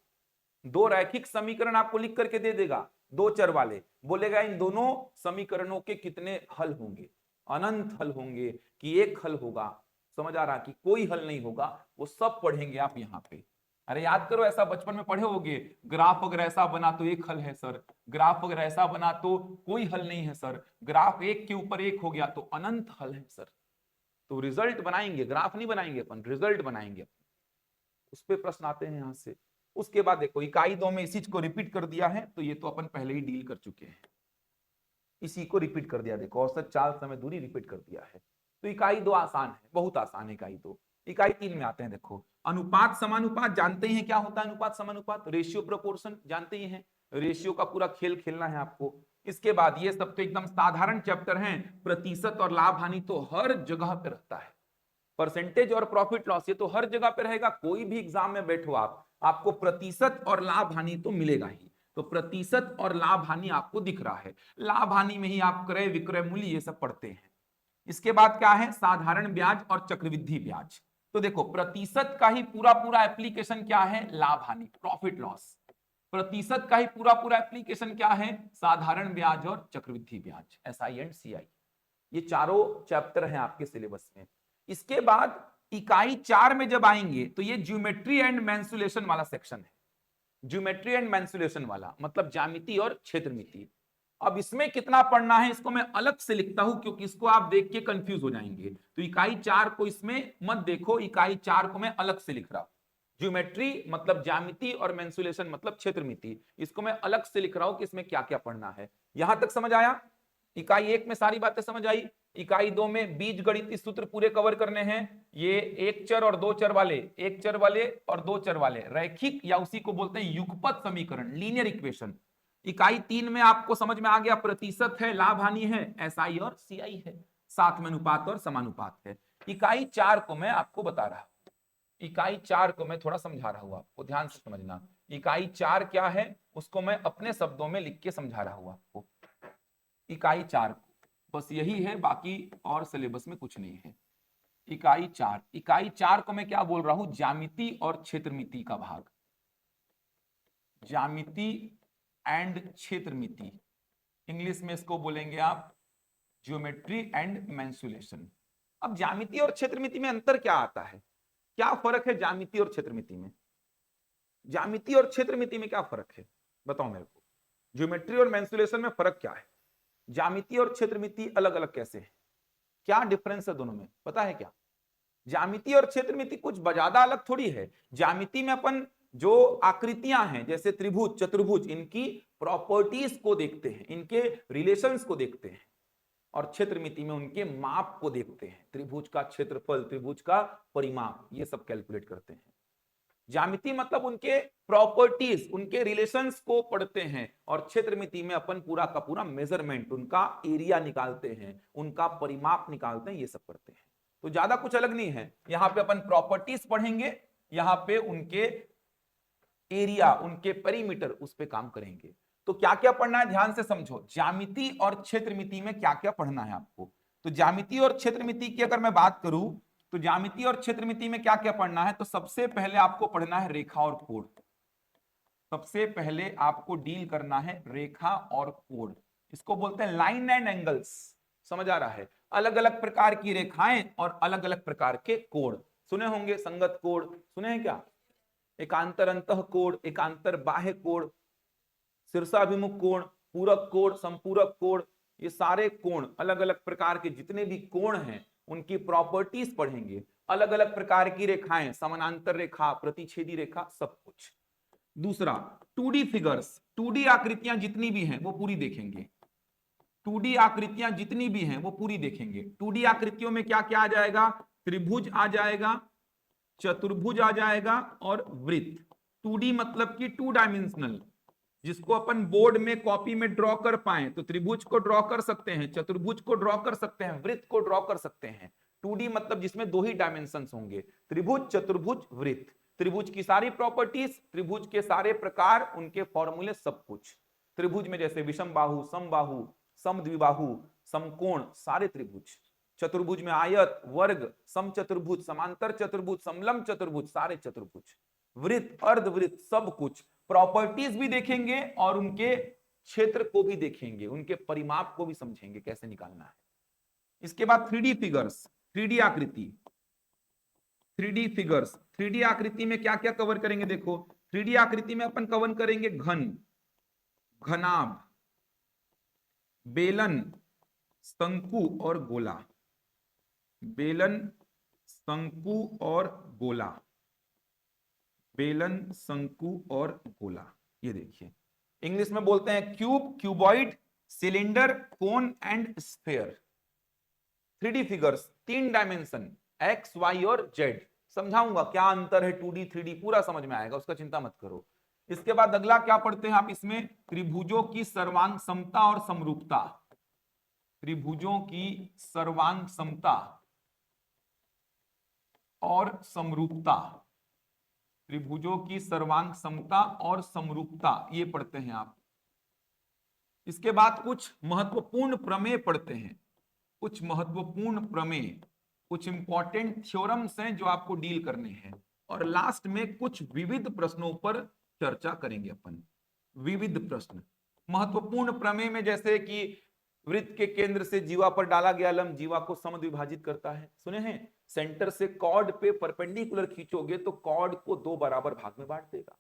2 रैखिक समीकरण आपको लिख करके दे देगा, 2 चर वाले, बोलेगा इन दोनों समीकरणों के कितने हल होंगे, अनंत हल होंगे कि एक हल होगा, समझ आ रहा कि कोई हल नहीं होगा, वो सब पढ़ेंगे आप यहाँ पे। अरे याद करो, ऐसा बचपन में पढ़े होगे, ग्राफ अगर ऐसा बना तो एक हल है सर, ग्राफ अगर ऐसा बना तो कोई हल नहीं है सर, ग्राफ एक के ऊपर एक हो गया तो अनंत हल है सर। तो रिजल्ट बनाएंगे, ग्राफ नहीं बनाएंगे अपन, रिजल्ट बनाएंगे अपन, उस पे प्रश्न आते हैं यहां से। उसके बाद देखो इकाई 2 में इसी चीज को रिपीट कर दिया है, तो ये तो अपन पहले ही डील कर चुके हैं, इसी को रिपीट कर दिया। देखो औसत चाल समय दूरी रिपीट कर दिया है। तो इकाई 2 आसान है, बहुत आसान है इकाई 2। इकाई 3 में आते हैं, देखो अनुपात समानुपात, जानते ही हैं क्या होता है अनुपात समानुपात, रेशियो प्रोपोर्शन जानते ही हैं, रेशियो का पूरा खेल खेलना है आपको। इसके बाद ये सब तो एकदम साधारण चैप्टर हैं, प्रतिशत और लाभ हानि तो हर जगह पे रहता है, परसेंटेज और प्रॉफिट लॉस ये तो हर जगह पे रहेगा, कोई भी एग्जाम में बैठो आप, आपको प्रतिशत और लाभ हानि तो मिलेगा ही। तो प्रतिशत और लाभ हानि आपको दिख रहा है। लाभ हानि में ही आप क्रय विक्रय मूल्य ये सब पढ़ते हैं। इसके बाद क्या है, साधारण ब्याज और चक्रवृद्धि ब्याज। तो देखो प्रतिशत का ही पूरा पूरा एप्लीकेशन क्या है, लाभ हानि, प्रॉफिट लॉस। प्रतिशत का ही पूरा पूरा एप्लीकेशन क्या है, साधारण ब्याज और चक्रवृद्धि ब्याज, एसआई एंड सीआई। ये चारों चैप्टर हैं आपके सिलेबस में। इसके बाद इकाई 4 में जब आएंगे तो ये ज्योमेट्री एंड मेंसुरेशन वाला सेक्शन है। ज्योमेट्री एंड मेंसुरेशन वाला मतलब ज्यामिति और क्षेत्रमिति। अब इसमें कितना पढ़ना है इसको मैं अलग से लिखता हूं, क्योंकि इसको आप देख के कंफ्यूज हो जाएंगे। तो इकाई 4 को इसमें मत देखो, इकाई 4 को मैं अलग से लिख रहा हूं। ज्योमेट्री मतलब ज्यामिति और मेंसुरेशन मतलब क्षेत्रमिति, इसको मैं अलग से लिख रहा हूं कि इसमें क्या क्या पढ़ना है। यहां तक समझ आया? इकाई 1 में सारी बातें समझ आई। इकाई 2 में बीज गणितीय सूत्र पूरे कवर करने हैं। ये एक चर और दो चर वाले, एक चर वाले और दो चर वाले रैखिक या उसी को बोलते हैं युगपत समीकरण, लीनियर इक्वेशन। इकाई 3 में आपको समझ में आ गया, प्रतिशत है, लाभ हानि है, एसआई और सीआई है, साथ में अनुपात और समानुपात है। इकाई 4 को मैं आपको बता रहा हूं, इकाई 4 को मैं थोड़ा समझा रहा हूं, आपको ध्यान से समझना। इकाई 4 क्या है उसको मैं अपने शब्दों में लिख के समझा रहा हूं आपको। इकाई 4 बस यही है, बाकी और सिलेबस में कुछ नहीं है। इकाई 4, इकाई 4 को मैं क्या बोल रहा हूं, ज्यामिति और क्षेत्रमिति का भाग, ज्यामिति एंड क्षेत्रमिति। इंग्लिश में इसको बोलेंगे आप ज्योमेट्री एंड मेंसुरेशन। अब ज्यामिति और क्षेत्रमिति में अंतर क्या आता है, क्या फर्क है ज्यामिति और क्षेत्रमिति में? ज्यामिति और क्षेत्रमिति में क्या फर्क है बताओ मेरे को। ज्योमेट्री और मेंसुरेशन में फर्क क्या है, ज्यामिति और क्षेत्रमिति अलग अलग कैसे है, क्या डिफरेंस है दोनों में, पता है क्या? ज्यामिति और क्षेत्रमिति कुछ ज्यादा अलग थोड़ी है। ज्यामिति में अपन जो आकृतियां हैं जैसे त्रिभुज चतुर्भुज, इनकी प्रॉपर्टीज को देखते हैं, इनके रिलेशंस को देखते हैं, और क्षेत्रमिति में उनके माप को देखते हैं, त्रिभुज का क्षेत्रफल, त्रिभुज का परिमाप, ये सब कैलकुलेट करते हैं। ज्यामिति मतलब उनके प्रॉपर्टीज, उनके रिलेशंस को पढ़ते हैं, और क्षेत्रमिति में अपन पूरा का पूरा मेजरमेंट, उनका एरिया निकालते हैं, उनका परिमाप निकालते हैं, ये सब करते हैं। तो ज्यादा कुछ अलग नहीं है। यहां पे अपन प्रॉपर्टीज पढ़ेंगे, यहां पे उनके एरिया, उनके पेरीमीटर, उस पे काम करेंगे। तो क्या क्या पढ़ना है ध्यान से समझो, ज्यामिति और क्षेत्रमिति में क्या क्या पढ़ना है आपको। तो ज्यामिति और क्षेत्रमिति की अगर मैं बात करूं तो ज्यामिति और क्षेत्रमिति में क्या क्या पढ़ना है, तो सबसे पहले आपको पढ़ना है रेखा और कोण। सबसे पहले आपको डील करना है रेखा और कोण, इसको बोलते हैं लाइन एंड एंगल्स। समझ आ रहा है? अलग अलग प्रकार की रेखाएं और अलग अलग प्रकार के कोण सुने होंगे, संगत कोण सुने हैं क्या, एकांतर अंतः कोण, एकांतर बाह्य कोण, शीर्षाभिमुख कोण, पूरक कोण, संपूरक कोण, ये सारे कोण, अलग अलग प्रकार के जितने भी कोण हैं उनकी प्रॉपर्टीज पढ़ेंगे। अलग अलग प्रकार की रेखाएं, समानांतर रेखा, प्रतिच्छेदी रेखा, सब कुछ। दूसरा 2D फिगर्स, 2D आकृतियां जितनी भी हैं वो पूरी देखेंगे। 2D आकृतियां जितनी भी हैं वो पूरी देखेंगे। 2D आकृतियों में क्या क्या आ जाएगा, त्रिभुज आ जाएगा, चतुर्भुज आ जाएगा और वृत्त। 2D मतलब कि 2 डायमेंशनल, जिसको अपन बोर्ड में कॉपी में ड्रॉ कर पाए, तो त्रिभुज को ड्रॉ कर सकते हैं, चतुर्भुज को ड्रॉ कर सकते हैं, वृत्त को ड्रॉ कर सकते हैं। 2D मतलब जिसमें दो ही डायमेंशंस होंगे, त्रिभुज चतुर्भुज वृत्त। त्रिभुज की सारी प्रॉपर्टीज, त्रिभुज के सारे प्रकार, उनके फॉर्मूले, सब कुछ। त्रिभुज में जैसे विषम बाहु, समबाहु, समद्विबाहु, समकोण, सारे त्रिभुज। चतुर्भुज में आयत, वर्ग, समचतुर्भुज, समांतर चतुर्भुज, समलंब चतुर्भुज, सारे चतुर्भुज। वृत्त, अर्धवृत्त, सब कुछ। प्रॉपर्टीज भी देखेंगे और उनके क्षेत्र को भी देखेंगे, उनके परिमाप को भी समझेंगे कैसे निकालना है। इसके बाद 3D फिगर्स, 3D आकृति, 3D फिगर्स। 3D आकृति में क्या क्या कवर करेंगे देखो। 3D आकृति में अपन कवर करेंगे घन, घनाभ, बेलन, शंकु और गोला। बेलन, शंकु और गोला, बेलन, शंकु और गोला। ये देखिए इंग्लिश में बोलते हैं cube, cuboid, cylinder, cone and sphere. 3D figures, 3 dimension, X, Y और जेड। समझाऊंगा क्या अंतर है 2D 3D, पूरा समझ में आएगा, उसका चिंता मत करो। इसके बाद अगला क्या पढ़ते हैं आप इसमें, त्रिभुजों की सर्वांग समता और समरूपता। त्रिभुजों की सर्वांग समता और समरूपता। त्रिभुजों की सर्वांग समता और समरूपता, ये पढ़ते हैं आप। इसके बाद कुछ महत्वपूर्ण प्रमेय पढ़ते हैं, कुछ महत्वपूर्ण प्रमेय, कुछ इंपॉर्टेंट थ्योरम्स हैं जो आपको डील करने हैं, और लास्ट में कुछ विविध प्रश्नों पर चर्चा करेंगे अपन। विविध प्रश्न महत्वपूर्ण प्रमेय में जैसे कि वृत्त के केंद्र से जीवा पर डाला गया लंब जीवा को समद्विभाजित करता है, सुने हैं। सेंटर से कॉर्ड पे परपेंडिकुलर खींचोगे तो कॉर्ड को दो बराबर भाग में बांट देगा,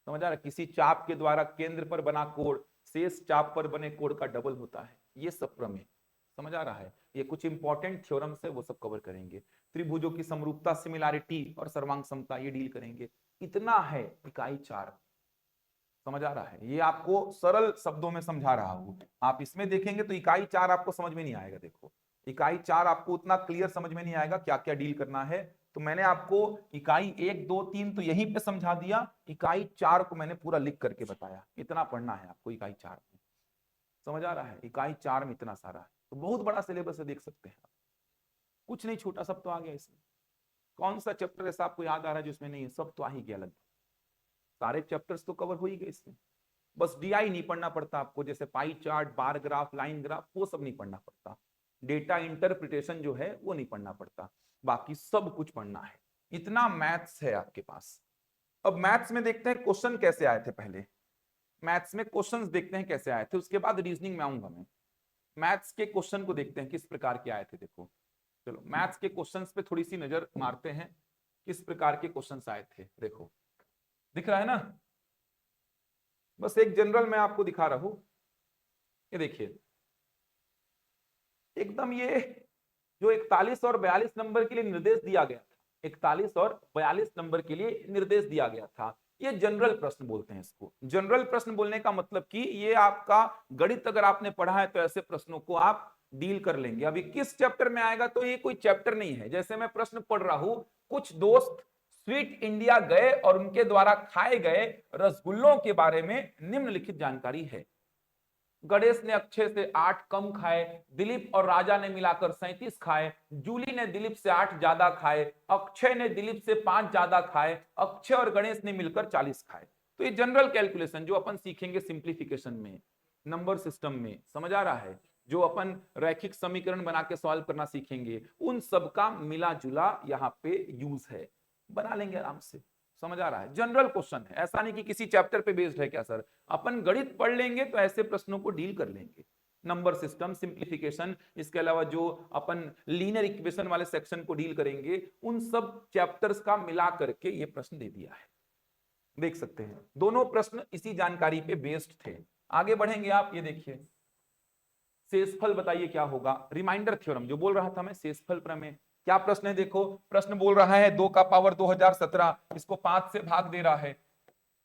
समझ आ रहा है। किसी चाप के द्वारा केंद्र पर बना कोण शेष चाप पर बने कोण का डबल होता है, ये सब प्रमेय समझ आ रहा है। ये कुछ इंपॉर्टेंट थ्योरम्स है, वो सब कवर करेंगे। त्रिभुजों की समरूपता सिमिलैरिटी और सर्वांग समता ये डील करेंगे। इतना है इकाई 4, समझ आ रहा है। ये आपको सरल शब्दों में समझा रहा हूं, आप इसमें देखेंगे तो इकाई 4 आपको समझ में नहीं आएगा। देखो इकाई 4 आपको उतना क्लियर समझ में नहीं आएगा क्या क्या डील करना है, तो मैंने आपको इकाई 1 2 3 तो यहीं पे समझा दिया, इकाई 4 को मैंने पूरा लिख करके बताया। इतना पढ़ना है आपको इकाई 4 में, समझ आ रहा है। इकाई 4 में इतना सारा है, तो बहुत बड़ा सिलेबस है, देख सकते हैं आप, कुछ नहीं छोटा, सब तो आ गया इसमें। कौन सा चैप्टर ऐसा आपको याद आ रहा है जिसमें नहीं है? सब तो आ ही गया, लगभग सारे चैप्टर्स तो कवर हो ही गए इसमें। बस डीआई नहीं पढ़ना पड़ता आपको, जैसे pie chart, bar graph, line graph, वो सब नहीं पढ़ना पड़ता। डेटा इंटरप्रिटेशन जो है वो नहीं पढ़ना पड़ता, बाकी सब कुछ पढ़ना है। इतना मैथ्स है आपके पास। अब मैथ्स में देखते हैं क्वेश्चन कैसे आए थे। पहले मैथ्स में क्वेश्चंस देखते हैं कैसे आए थे, उसके बाद रीजनिंग में आऊंगा मैं। मैथ्स के क्वेश्चन को देखते हैं किस प्रकार के आए थे। देखो चलो मैथ्स के क्वेश्चंस पे थोड़ी सी नजर मारते हैं, किस प्रकार के क्वेश्चंस आए थे। देखो दिख रहा है ना, बस एक जनरल मैं आपको दिखा रहा हूं। ये देखिए एकदम ये जो 41 और 42 नंबर के लिए निर्देश दिया गया था, 41 और 42 नंबर के लिए निर्देश दिया गया था, ये जनरल प्रश्न बोलते हैं इसको। जनरल प्रश्न बोलने का मतलब कि ये आपका गणित अगर आपने पढ़ा है तो ऐसे प्रश्नों को आप डील कर लेंगे। अभी किस चैप्टर में आएगा तो ये कोई चैप्टर नहीं है। जैसे मैं प्रश्न पढ़ रहा हूं, कुछ दोस्त स्वीट इंडिया गए और उनके द्वारा खाए गए रसगुल्लों के बारे में निम्नलिखित जानकारी है। गणेश ने अक्षय से 8 कम खाए, दिलीप और राजा ने मिलाकर 37 खाए, जूली ने दिलीप से 8 ज्यादा खाए, अक्षय ने दिलीप से 5 ज्यादा खाए, अक्षय और गणेश ने मिलकर 40 खाए। तो ये जनरल कैलकुलेशन जो अपन सीखेंगे सिंप्लीफिकेशन में, नंबर सिस्टम में, समझ आ रहा है। जो अपन रैखिक समीकरण बना के सॉल्व करना सीखेंगे, उन सबका मिला जुला यहाँ पे यूज है, बना लेंगे आराम से, समझ आ रहा है। जनरल क्वेश्चन है, ऐसा नहीं कि किसी चैप्टर पे बेस्ड है क्या सर। अपन गणित पढ़ लेंगे तो ऐसे प्रश्नों को डील कर लेंगे। नंबर सिस्टम, सिंप्लीफिकेशन, इसके अलावा जो अपन लीनियर इक्वेशन वाले सेक्शन को डील करेंगे, उन सब चैप्टर्स का मिला करके ये प्रश्न दे दिया है। देख सकते हैं दोनों प्रश्न इसी जानकारी पे बेस्ड थे। आगे बढ़ेंगे आप, ये देखिए शेषफल बताइए क्या होगा। रिमाइंडर थ्योरम जो बोल रहा था मैं, शेषफल प्रमेय। क्या प्रश्न है? देखो प्रश्न बोल रहा है 2 का पावर 2017, इसको 5 से भाग दे रहा है,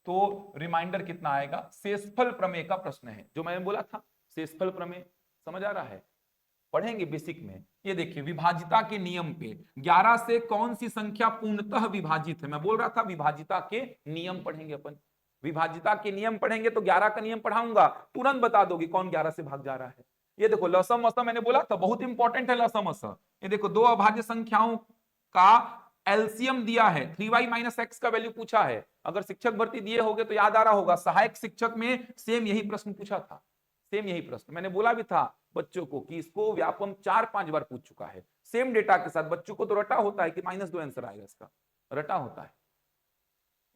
तो रिमाइंडर कितना आएगा? शेषफल प्रमेय का प्रश्न है, जो मैंने बोला था शेषफल प्रमेय, समझ आ रहा है। पढ़ेंगे बेसिक में। ये देखिए विभाजिता के नियम पे 11 से कौन सी संख्या पूर्णतः विभाजित है। मैं बोल रहा था विभाजिता के नियम पढ़ेंगे अपन। विभाजिता के नियम पढ़ेंगे तो 11 का नियम पढ़ाऊंगा, तुरंत बता दोगे कौन 11 से भाग जा रहा है। ये देखो लसम असम मैंने बोला था बहुत इंपॉर्टेंट है लसम असम। ये देखो दो अभाज्य संख्याओं का एलसीएम दिया है, 3y माइनस एक्स का वैल्यू पूछा है। अगर शिक्षक भर्ती दिए होगे तो याद आ रहा होगा, सहायक शिक्षक में सेम यही प्रश्न पूछा था। सेम यही प्रश्न मैंने बोला भी था बच्चों को कि इसको व्यापम 4-5 बार पूछ चुका है, सेम डेटा के साथ। बच्चों को तो रटा होता है कि -2 आंसर आएगा, इसका रटा होता है।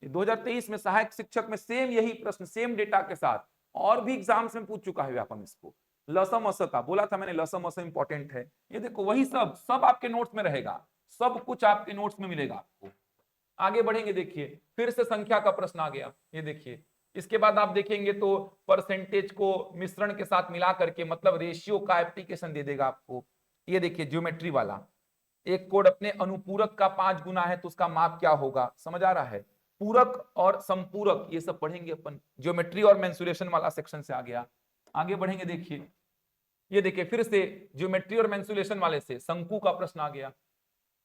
2023 में सहायक शिक्षक में सेम यही प्रश्न सेम डेटा के साथ, और भी एग्जाम्स में पूछ चुका है व्यापम इसको। लसम असम का बोला था मैंने, लसम असम इंपॉर्टेंट है। ये देखो वही सब आपके नोट्स में रहेगा, सब कुछ आपके नोट्स में मिलेगा आपको। आगे बढ़ेंगे, देखिए फिर से संख्या का प्रश्न आ गया। ये देखिए इसके बाद आप देखेंगे तो परसेंटेज को मिश्रण के साथ मिला करके, मतलब रेशियो का एप्लीकेशन दे देगा आपको। ये देखिए ज्योमेट्री वाला, एक कोड अपने अनुपूरक का 5 गुना है तो उसका माप क्या होगा, समझ आ रहा है। पूरक और संपूरक ये सब पढ़ेंगे अपन, ज्योमेट्री और मेंसुरेशन वाला सेक्शन से आ गया। आगे बढ़ेंगे, देखिए ये देखिए फिर से ज्योमेट्री और मेंसुरेशन वाले से शंकु का प्रश्न आ गया।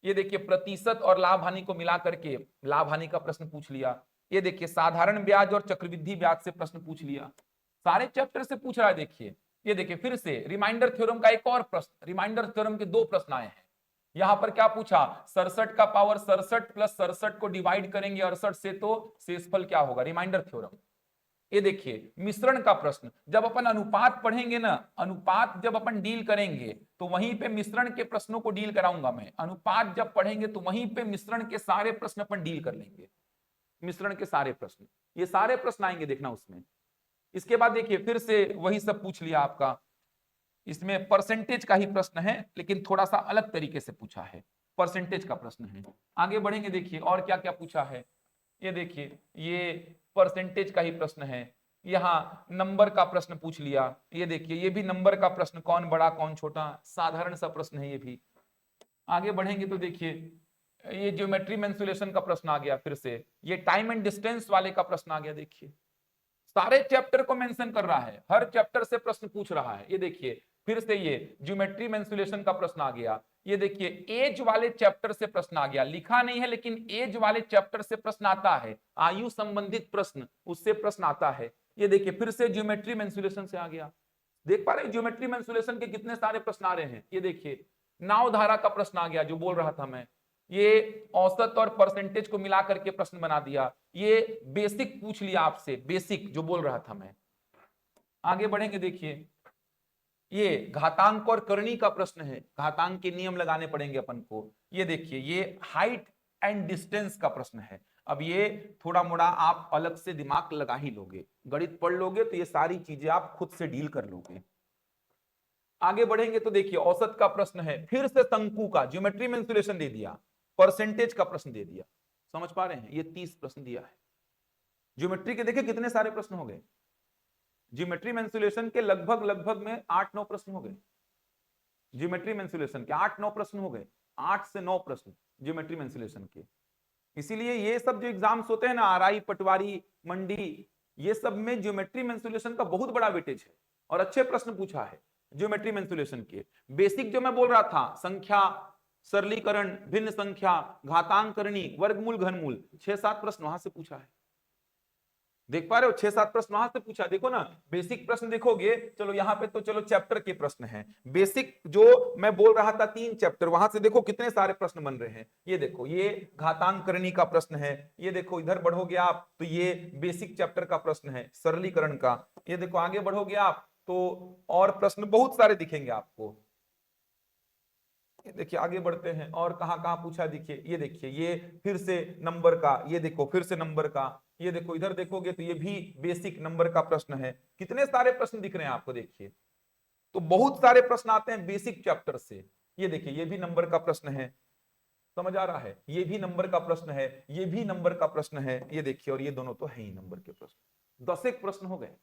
ये देखिए प्रतिशत और लाभ हानि को मिला करके लाभ हानि का प्रश्न पूछ लिया। ये देखिए साधारण ब्याज और चक्रवृद्धि ब्याज से प्रश्न पूछ लिया, सारे चैप्टर से पूछ रहा है। देखिए ये देखिए फिर से रिमाइंडर थ्योरम का एक और प्रश्न, रिमाइंडर थ्योरम के 2 प्रश्न आए हैं। यहां पर क्या पूछा, 67 का पावर 67 प्लस 67 को डिवाइड करेंगे 68 से तो शेषफल क्या होगा, रिमाइंडर थ्योरम। ये देखिए मिश्रण का प्रश्न, जब अपन अनुपात पढ़ेंगे ना, अनुपात जब अपन डील करेंगे तो वहीं पे मिश्रण के प्रश्नों को डील कराऊंगा मैं। अनुपात जब पढ़ेंगे तो वहीं पे मिश्रण के सारे प्रश्न अपन डील कर लेंगे, मिश्रण के सारे प्रश्न, ये सारे प्रश्न आएंगे देखना उसमें। इसके बाद देखिए फिर से वही सब पूछ लिया आपका, इसमें परसेंटेज का ही प्रश्न है लेकिन थोड़ा सा अलग तरीके से पूछा है, परसेंटेज का प्रश्न है। आगे बढ़ेंगे, देखिए और क्या क्या पूछा है। ये देखिए ये परसेंटेज का ही प्रश्न है। यहाँ नंबर का प्रश्न पूछ लिया, ये देखिए ये भी नंबर का प्रश्न, कौन बड़ा कौन छोटा, साधारण सा प्रश्न है ये भी। आगे बढ़ेंगे तो देखिए ये ज्योमेट्री मेंसुरेशन का प्रश्न आ गया, फिर से ये टाइम एंड डिस्टेंस वाले का प्रश्न आ गया। देखिए सारे चैप्टर को मेंशन कर रहा है, हर चैप्टर से प्रश्न पूछ रहा है। ये देखिए फिर से ये ज्योमेट्री मेंसुरेशन का प्रश्न आ गया। ये देखिए एज वाले चैप्टर से प्रश्न आ गया, लिखा नहीं है लेकिन एज वाले चैप्टर से प्रश्न आता है, आयु संबंधित प्रश्न उससे प्रश्न आता है। ये देखिए फिर से ज्योमेट्री मेंसुरेशन से आ गया। देख पा रहे हैं ज्योमेट्री मेंसुरेशन के कितने सारे प्रश्न आ रहे हैं। ये देखिए नाव धारा का प्रश्न आ गया, जो बोल रहा था मैं, ये औसत और परसेंटेज को मिला करके प्रश्न बना दिया। ये बेसिक पूछ लिया आपसे, बेसिक जो बोल रहा था मैं। आगे बढ़ेंगे, देखिए ये घातांक और करणी का प्रश्न है, घातांक के नियम लगाने पड़ेंगे अपन को। ये देखिए ये हाइट एंड डिस्टेंस का प्रश्न है। अब ये थोड़ा मोड़ा आप अलग से दिमाग लगा ही लोगे, गणित पढ़ लोगे तो ये सारी चीजें आप खुद से डील कर लोगे। आगे बढ़ेंगे तो देखिए औसत का प्रश्न है, फिर से शंकु का, ज्योमेट्री में इंसुलेशन दे दिया, परसेंटेज का प्रश्न दे दिया। समझ पा रहे हैं, ये 30 प्रश्न दिया है ज्योमेट्री के। देखिए कितने सारे प्रश्न हो गए ज्योमेट्री मेंसुलेशन के, लगभग लगभग में 8-9 प्रश्न हो गए ज्योमेट्री मेंसुलेशन के, 8-9 प्रश्न हो गए, 8 से 9 प्रश्न ज्योमेट्री मेंसुलेशन के। इसीलिए ये सब जो एग्जाम्स होते हैं ना, आरआई, पटवारी, मंडी, ये सब में ज्योमेट्री मेंसुलेशन का बहुत बड़ा वेटेज है और अच्छे प्रश्न पूछा है ज्योमेट्री मेंसुलेशन के। बेसिक जो मैं बोल रहा था, संख्या, सरलीकरण, भिन्न संख्या, घातांक करणी, वर्गमूल, घनमूल, 6-7 प्रश्न वहां से पूछा है। देख पा रहे हो 6-7 प्रश्न वहां से पूछा। देखो ना बेसिक प्रश्न देखोगे, चलो यहाँ पे तो चलो चैप्टर के प्रश्न हैं, बेसिक जो मैं बोल रहा था 3 चैप्टर, वहां से देखो कितने सारे प्रश्न बन रहे हैं। ये देखो ये घातांक करणी का प्रश्न है, ये देखो इधर बढ़ोगे आप तो ये बेसिक चैप्टर का प्रश्न है, सरलीकरण का। ये देखो आगे बढ़ोगे आप तो और प्रश्न बहुत सारे दिखेंगे आपको। देखिए आगे बढ़ते हैं और कहां कहां पूछा, देखिए ये देखिए ये फिर से नंबर का, ये देखो फिर से नंबर का, ये देखो इधर देखोगे तो ये भी बेसिक नंबर का प्रश्न है। कितने सारे प्रश्न दिख रहे हैं आपको, देखिए तो बहुत सारे प्रश्न आते हैं बेसिक चैप्टर से। ये देखिए ये भी नंबर का प्रश्न है, समझ आ रहा है, ये भी नंबर का प्रश्न है, ये भी नंबर का प्रश्न है। ये देखिए और ये दोनों तो है ही नंबर के प्रश्न। 10 एक प्रश्न हो गए,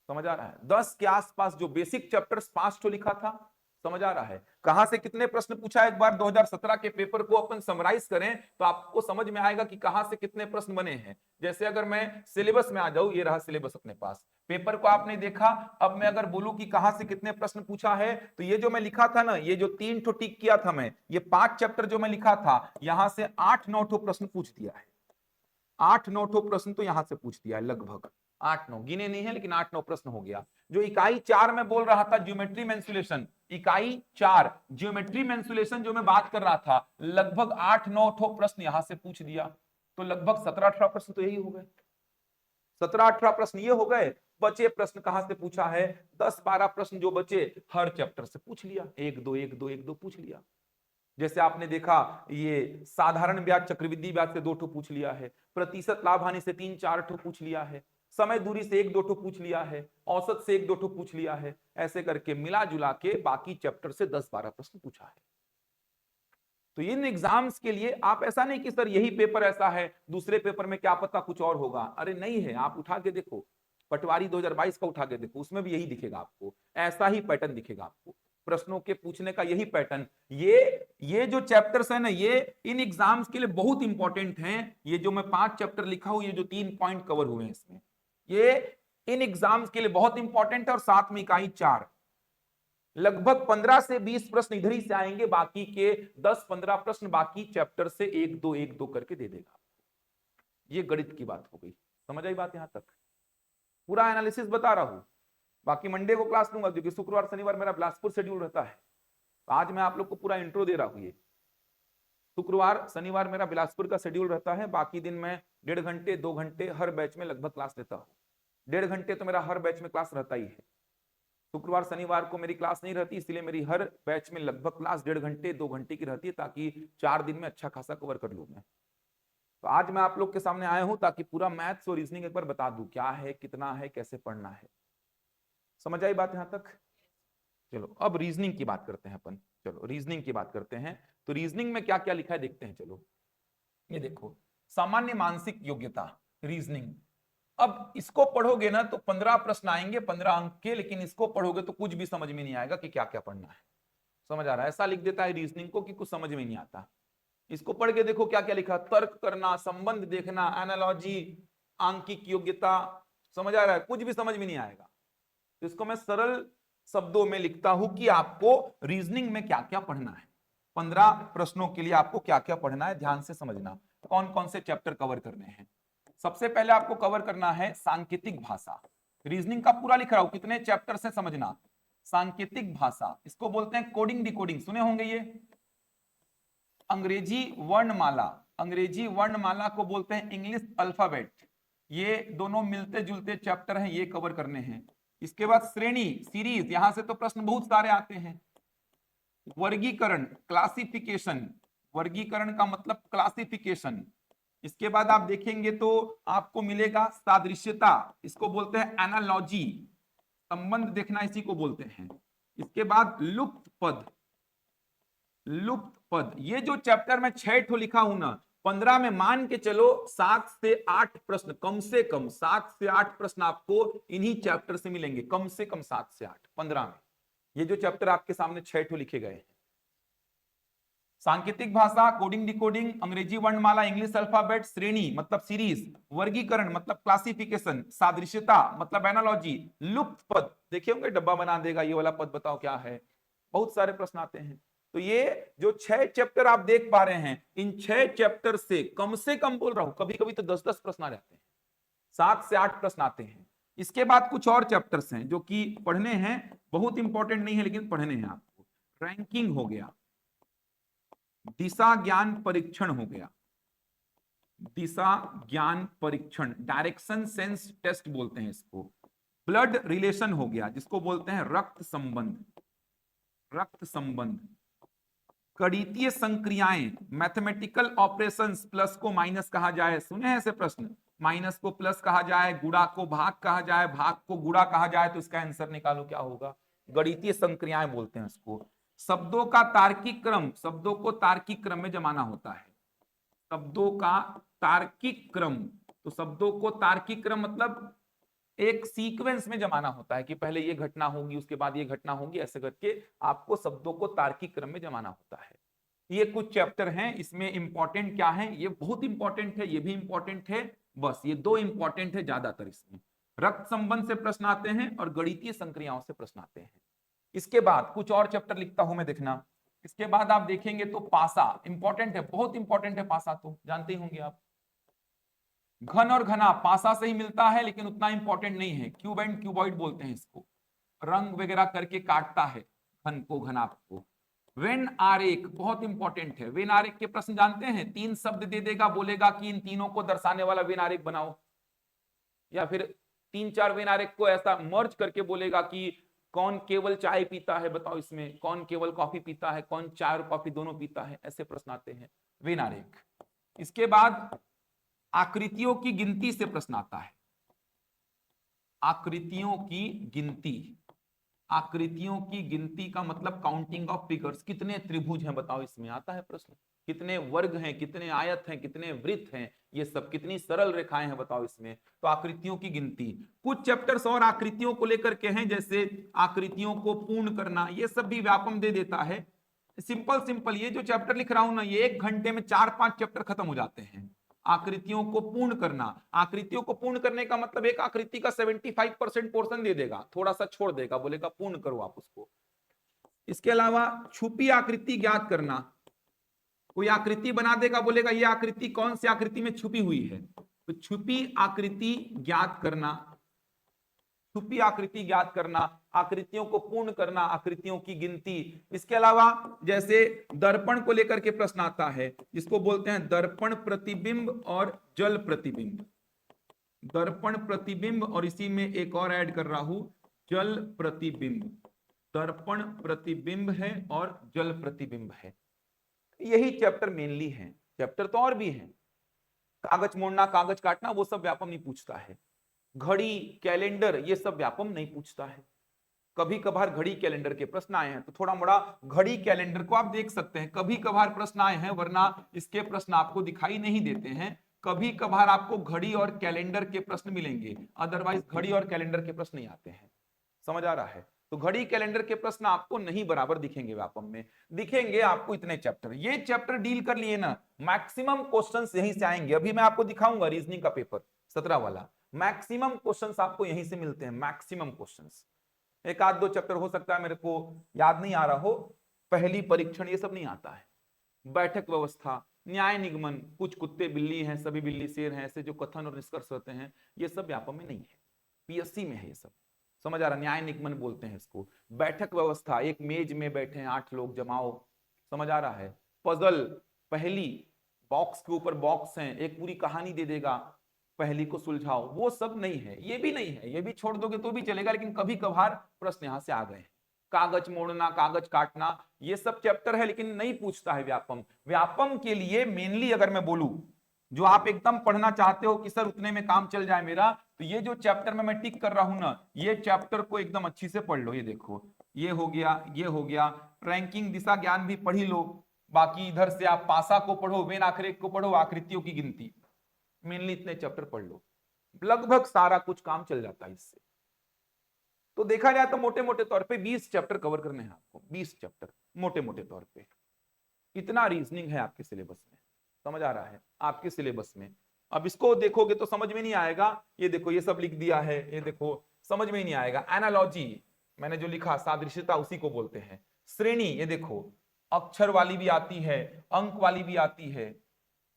समझ आ रहा है, 10 के आसपास जो बेसिक चैप्टर्स 5 तो लिखा था। समझ आ रहा है कहां से कितने प्रश्न पूछा, एक बार 2017 के पेपर को अपन समराइज करें तो आपको समझ में आएगा कि कहां से कितने प्रश्न बने हैं। जैसे अगर मैं सिलेबस में आ जाऊं, ये रहा सिलेबस अपने पास, पेपर को आपने देखा, अब मैं अगर बोलूं कि कहां से कितने प्रश्न पूछा है, तो ये जो मैं लिखा था ना, ये जो 3 ठो टिक किया था मैं, ये 5 चैप्टर जो मैं लिखा था, यहां से 8-9 ठो प्रश्न पूछ दिया है। 8-9 ठो प्रश्न तो यहां से पूछ दिया है, लगभग 8-9 गिने नहीं है लेकिन 8-9 प्रश्न हो गया। जो इकाई 4 में बोल रहा था ज्योमेट्री मेंसुलेशन, इकाई 4 ज्योमेट्री मेंसुलेशन जो मैं बात कर रहा था, लगभग 8-9 ठो प्रश्न यहां से पूछ दिया, तो लगभग 17-18 प्रश्न तो यही हो गए। 17-18 प्रश्न ये हो गए। बचे प्रश्न कहां से पूछा है, 10-12 प्रश्न जो बचे हर चैप्टर से पूछ लिया, 1-2 पूछ लिया। जैसे आपने देखा ये साधारण ब्याज चक्रवृद्धि ब्याज से 2 ठो पूछ लिया है, प्रतिशत लाभ हानि से 3-4 ठो पूछ लिया है, समय दूरी से 1-2 ठो पूछ लिया है, औसत से 1-2 ठो पूछ लिया है। ऐसे करके मिला जुला के बाकी चैप्टर से 10-12 प्रश्न पूछा है। तो इन एग्जाम्स के लिए आप ऐसा नहीं कि सर यही पेपर ऐसा है, दूसरे पेपर में क्या पता कुछ और होगा, अरे नहीं है। आप उठा के देखो, पटवारी 2022 का उठा के देखो, उसमें भी यही दिखेगा आपको, ऐसा ही पैटर्न दिखेगा आपको, प्रश्नों के पूछने का यही पैटर्न। ये जो चैप्टर्स है ना, ये इन एग्जाम्स के लिए बहुत इंपॉर्टेंट हैं। ये जो मैं 5 चैप्टर लिखा हूं, ये जो 3 पॉइंट कवर हुए हैं इसमें, ये इन एग्जाम्स के लिए बहुत इंपॉर्टेंट है। और साथ में इकाई 4 लगभग 15 से 20 प्रश्न इधर ही से आएंगे, बाकी के 10-15 प्रश्न बाकी चैप्टर से 1-2 करके दे देगा। ये गणित की बात हो गई, समझ आई बात यहां तक? पूरा एनालिसिस बता रहा हूं, बाकी मंडे को क्लास लूंगा क्योंकि शुक्रवार शनिवार मेरा बिलासपुर शेड्यूल रहता है। तो आज मैं आप लोग को पूरा इंट्रो दे रहा हूँ। ये शुक्रवार शनिवार मेरा बिलासपुर का शेड्यूल रहता है, बाकी दिन मैं 1.5 घंटे 2 घंटे हर बैच में लगभग क्लास लेता हूँ। 1.5 घंटे तो मेरा हर बैच में क्लास रहता ही है। शुक्रवार शनिवार को मेरी क्लास नहीं रहती, इसलिए मेरी हर बैच में लगभग क्लास 1.5 घंटे 2 घंटे की रहती है, ताकि 4 दिन में अच्छा खासा कवर कर लूं मैं। तो आज मैं आप लोग के सामने आया हूं ताकि पूरा मैथ्स और रीजनिंग एक बार बता दूं क्या है, कितना है, कैसे पढ़ना है। समझ आई बात यहां तक? चलो अब रीजनिंग की बात करते हैं अपन। चलो रीजनिंग की बात करते हैं। तो रीजनिंग में क्या क्या लिखा है देखते हैं। चलो ये देखो, सामान्य मानसिक योग्यता रीजनिंग। अब इसको पढ़ोगे ना तो 15 प्रश्न आएंगे 15 अंक के, लेकिन इसको पढ़ोगे तो कुछ भी समझ में नहीं आएगा कि क्या क्या पढ़ना है। समझ आ रहा है? ऐसा लिख देता है रीजनिंग को कि कुछ समझ में नहीं आता। इसको पढ़ के देखो क्या क्या लिखा, तर्क करना, संबंध देखना, एनालॉजी, आंकिक योग्यता। समझ आ रहा है? कुछ भी समझ में नहीं आएगा। तो इसको मैं सरल शब्दों में लिखता हूं कि आपको रीजनिंग में क्या क्या पढ़ना है। 15 प्रश्नों के लिए आपको क्या क्या पढ़ना है, ध्यान से समझना। कौन कौन से चैप्टर कवर करने हैं। सबसे पहले आपको कवर करना है सांकेतिक भाषा। रीजनिंग का पूरा लिख रहा हूं, कितने चैप्टर से समझना। सांकेतिक भाषा, इसको बोलते हैं कोडिंग डिकोडिंग, सुने होंगे ये। अंग्रेजी वर्णमाला, अंग्रेजी वर्णमाला को बोलते हैं इंग्लिश अल्फाबेट। ये दोनों मिलते जुलते चैप्टर हैं, ये कवर करने हैं। इसके बाद श्रेणी सीरीज, यहां से तो प्रश्न बहुत सारे आते हैं। वर्गीकरण क्लासिफिकेशन, वर्गीकरण का मतलब क्लासिफिकेशन। इसके बाद आप देखेंगे तो आपको मिलेगा सादृश्यता, इसको बोलते हैं एनालॉजी, संबंध देखना इसी को बोलते हैं। इसके बाद लुप्त पद, लुप्त पद। ये जो चैप्टर में 6 ठो लिखा हूं ना, 15 में मान के चलो 7 से 8 प्रश्न, कम से कम 7 से 8 प्रश्न आपको इन्हीं चैप्टर से मिलेंगे, कम से कम 7 से 8 15 में। ये जो चैप्टर आपके सामने 6 ठो लिखे गए हैं, सांकेतिक भाषा, कोडिंग डिकोडिंग, अंग्रेजी वर्णमाला, इंग्लिश अल्फाबेट, श्रेणी मतलब सीरीज, वर्गीकरण मतलब क्लासिफिकेशन, सादृश्यता मतलब एनालॉजी, लुप्त पद। देखे होंगे डब्बा बना देगा, ये वाला पद बताओ क्या है। बहुत सारे प्रश्न आते हैं। तो ये जो 6 चैप्टर आप देख पा रहे हैं, इन 6 चैप्टर से कम बोल रहा हूं, कभी कभी तो 10-10 प्रश्न आ जाते हैं, 7 से 8 प्रश्न आते हैं। इसके बाद कुछ और चैप्टर्स हैं जो कि पढ़ने हैं, बहुत इंपॉर्टेंट नहीं है लेकिन पढ़ने हैं आपको। रैंकिंग हो गया, दिशा ज्ञान परीक्षण हो गया, दिशा ज्ञान परीक्षण, डायरेक्शन सेंस टेस्ट बोलते हैं इसको। ब्लड रिलेशन हो गया, जिसको बोलते हैं रक्त संबंध, रक्त संबंध। गणितीय संक्रियाएं, मैथमेटिकल ऑपरेशंस, प्लस को माइनस कहा जाए, सुने हैं ऐसे प्रश्न। माइनस को प्लस कहा जाए, गुणा को भाग कहा जाए, भाग को गुणा कहा जाए, तो इसका आंसर निकालो क्या होगा। गणितीय संक्रियाएं बोलते हैं इसको। शब्दों का तार्किक क्रम, शब्दों को तार्किक क्रम में जमाना होता है, शब्दों का तार्किक क्रम। तो शब्दों को तार्किक क्रम मतलब एक सीक्वेंस में जमाना होता है कि पहले ये घटना होगी उसके बाद ये घटना होगी, ऐसे करके आपको शब्दों को तार्किक क्रम में जमाना होता है। ये कुछ चैप्टर हैं, इसमें इंपॉर्टेंट क्या है, ये बहुत इंपॉर्टेंट है, ये भी इंपॉर्टेंट है, बस ये 2 इंपॉर्टेंट है ज्यादातर इसमें। रक्त संबंध से प्रश्न आते हैं और गणितीय संक्रियाओं से प्रश्न आते हैं। इसके बाद कुछ और चैप्टर लिखता हूं मैं, देखना। इसके बाद आप देखेंगे तो पासा इंपॉर्टेंट है, बहुत इंपॉर्टेंट है पासा, तो जानते ही होंगे आप। घन और घना पासा से ही मिलता है लेकिन उतना इंपॉर्टेंट नहीं है, क्यूब एंड क्यूबॉइड बोलते हैं इसको, रंग वगैरह करके काटता है घन को घना को। वेन आरेख बहुत इंपॉर्टेंट है, वेन आरेख के प्रश्न जानते हैं, 3 शब्द दे देगा, बोलेगा कि इन तीनों को दर्शाने वाला वेन आरेख बनाओ, या फिर 3-4 वेन आरेख को ऐसा मर्ज करके बोलेगा कि कौन केवल चाय पीता है, बताओ इसमें कौन केवल कॉफी पीता है, कौन चाय और कॉफी दोनों पीता है, ऐसे प्रश्न आते हैं, वेन आरेख। इसके बाद आकृतियों की गिनती से प्रश्न आता है, आकृतियों की गिनती। आकृतियों की गिनती का मतलब काउंटिंग ऑफ फिगर्स, कितने त्रिभुज हैं बताओ, इसमें आता है प्रश्न। कितने वर्ग हैं, कितने आयत हैं, कितने वृत्त हैं, ये सब कितनी सरल रेखाएं हैं बताओ इसमें। तो आकृतियों की गिनती। कुछ चैप्टर्स और आकृतियों को लेकर के हैं, जैसे आकृतियों को पूर्ण करना, ये सब भी व्यापम दे देता है। सिंपल सिंपल ये जो चैप्टर लिख रहा हूं ना, ये 1 घंटे में 4-5 चैप्टर खत्म हो जाते हैं। आकृतियों को पूर्ण करना, आकृतियों को पूर्ण करने का मतलब एक आकृति का 75% पोर्शन दे देगा, थोड़ा सा छोड़ देगा, बोलेगा पूर्ण करो आप उसको। इसके अलावा छुपी आकृति ज्ञात करना, कोई आकृति बना देगा, बोलेगा ये आकृति कौन सी आकृति में छुपी हुई है, तो छुपी आकृति ज्ञात करना। छुपी आकृति ज्ञात करना, आकृतियों को पूर्ण करना, आकृतियों की गिनती। इसके अलावा जैसे दर्पण को लेकर के प्रश्न आता है, जिसको बोलते हैं दर्पण प्रतिबिंब और जल प्रतिबिंब। दर्पण प्रतिबिंब और इसी में एक और ऐड कर रहा हूं, जल प्रतिबिंब। दर्पण प्रतिबिंब है और जल प्रतिबिंब है। यही चैप्टर मेनली है, चैप्टर तो और भी हैं, कागज मोड़ना, कागज काटना, वो सब व्यापम नहीं पूछता है। घड़ी, कैलेंडर, ये सब व्यापम नहीं पूछता है। कभी कभार घड़ी कैलेंडर के प्रश्न आए हैं, तो थोड़ा मोड़ा घड़ी कैलेंडर को आप देख सकते हैं, कभी कभार प्रश्न आए हैं, वरना इसके प्रश्न आपको दिखाई नहीं देते हैं। कभी कभार आपको घड़ी और कैलेंडर के प्रश्न मिलेंगे, अदरवाइज घड़ी और कैलेंडर के प्रश्न नहीं आते हैं। समझ आ रहा है? तो घड़ी कैलेंडर के प्रश्न आपको नहीं बराबर दिखेंगे व्यापम में, दिखेंगे आपको इतने चैप्टर। ये चैप्टर डील कर लिए ना, मैक्सिमम क्वेश्चंस यहीं से आएंगे। अभी मैं आपको दिखाऊंगा रीजनिंग का पेपर 17 वाला, मैक्सिमम क्वेश्चंस आपको यहीं से मिलते हैं, मैक्सिमम क्वेश्चंस। एक आध दो चैप्टर हो सकता है मेरे को याद नहीं आ रहा हो, पहली परीक्षण, ये सब नहीं आता है। बैठक व्यवस्था, न्याय निगमन, कुछ कुत्ते बिल्ली हैं, सभी बिल्ली शेर हैं, ऐसे जो कथन और निष्कर्ष होते हैं, ये सब व्यापम में नहीं है, पीएससी में है ये सब। समझ आ रहा? न्याय निगमन बोलते हैं इसको। बैठक व्यवस्था, एक मेज में बैठे हैं 8 लोग, जमाओ। समझ आ रहा है? पजल, पहली, बॉक्स के ऊपर बॉक्स हैं, एक पूरी कहानी दे देगा, पहली को सुलझाओ, वो सब नहीं है, ये भी नहीं है, ये भी छोड़ दोगे तो भी चलेगा, लेकिन कभी कभार प्रश्न यहां से आ गए। कागज मोड़ना, कागज काटना, ये सब चैप्टर है, लेकिन नहीं पूछता है व्यापम। व्यापम के लिए मेनली अगर मैं बोलूं, जो आप एकदम पढ़ना चाहते हो कि सर उतने में काम चल जाए मेरा, तो ये जो चैप्टर में मैं टिक कर रहा हूं ना, ये चैप्टर को एकदम अच्छी से पढ़ लो। ये देखो, ये हो गया, ये हो गया, रैंकिंग दिशा ज्ञान भी पढ़ी लो। बाकी इधर से आप पासा को पढ़ो, वेन आखरेख को पढ़ो, आकृतियों की गिनती, मेनली इतने चैप्टर पढ़ लो, लगभग सारा कुछ काम चल जाता है इससे। तो देखा जाए तो मोटे मोटे तौर पे 20 चैप्टर कवर करने हैं आपको, 20 चैप्टर मोटे मोटे तौर पे। इतना रीजनिंग है आपके सिलेबस में, समझ आ रहा है? आपके सिलेबस में अब इसको देखोगे तो समझ में नहीं आएगा। ये देखो, ये सब लिख दिया है, ये देखो, समझ में नहीं आएगा। एनालॉजी मैंने जो लिखा, सादृश्यता, उसी को बोलते हैं। श्रेणी, ये देखो, अक्षर वाली भी आती है, अंक वाली भी आती है।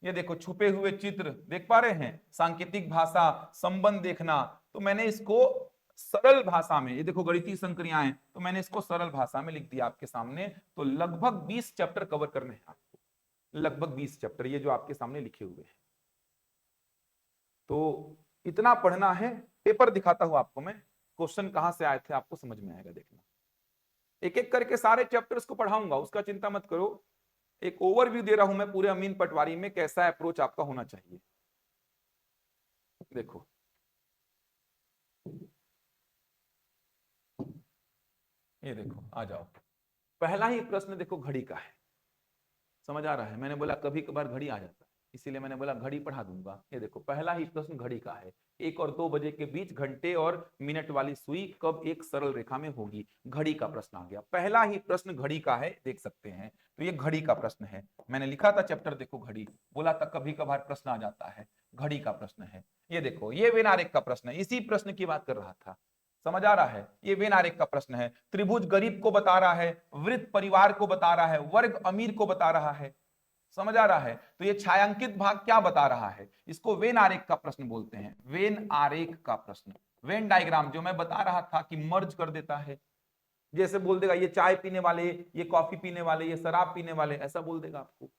ये देखो, छुपे हुए चित्र देख पा रहे हैं, सांकेतिक भाषा, संबंध देखना, तो मैंने इसको सरल भाषा में, ये देखो गणितीय संक्रियाएं, तो मैंने इसको सरल भाषा में लिख दिया आपके सामने। तो लगभग 20 चैप्टर कवर करने हैं आपको, लगभग 20 चैप्टर, ये जो आपके सामने लिखे हुए हैं। तो इतना पढ़ना है। पेपर दिखाता हूं आपको मैं, क्वेश्चन कहां से आए थे आपको समझ में आएगा। देखना, एक एक करके सारे चैप्टर्स को पढ़ाऊंगा, उसका चिंता मत करो। एक ओवरव्यू दे रहा हूं मैं पूरे अमीन पटवारी में, कैसा अप्रोच आपका होना चाहिए। देखो, ये देखो, आ जाओ। पहला ही प्रश्न देखो घड़ी का है, समझ आ रहा है? मैंने बोला कभी कभार घड़ी आ जाता है, इसीलिए मैंने बोला घड़ी पढ़ा दूंगा। ये देखो, पहला ही प्रश्न घड़ी का है। 1 और 2 बजे के बीच घंटे और मिनट वाली सुई कब एक सरल रेखा में होगी? घड़ी का प्रश्न आ गया, पहला ही प्रश्न घड़ी का है, देख सकते हैं। तो ये घड़ी का प्रश्न है, मैंने लिखा था चैप्टर, देखो घड़ी, बोला था कभी कभार प्रश्न आ जाता है, घड़ी का प्रश्न है। ये देखो, ये वेन आरेख का प्रश्न है, इसी प्रश्न की बात कर रहा था। समझ आ रहा है? ये वेन आरेख का प्रश्न है। त्रिभुज गरीब को बता रहा है, वृत्त परिवार को बता रहा है, वर्ग अमीर को बता रहा है। समझ आ रहा है? तो ये छायांकित भाग क्या बता रहा है? इसको वेन आरेख का प्रश्न बोलते हैं, वेन आरेख का प्रश्न। वेन डायग्राम जो मैं बता रहा था कि मर्ज कर देता है, जैसे बोल देगा ये चाय पीने वाले, ये कॉफी पीने वाले, ये शराब पीने वाले, ऐसा बोल देगा आपको।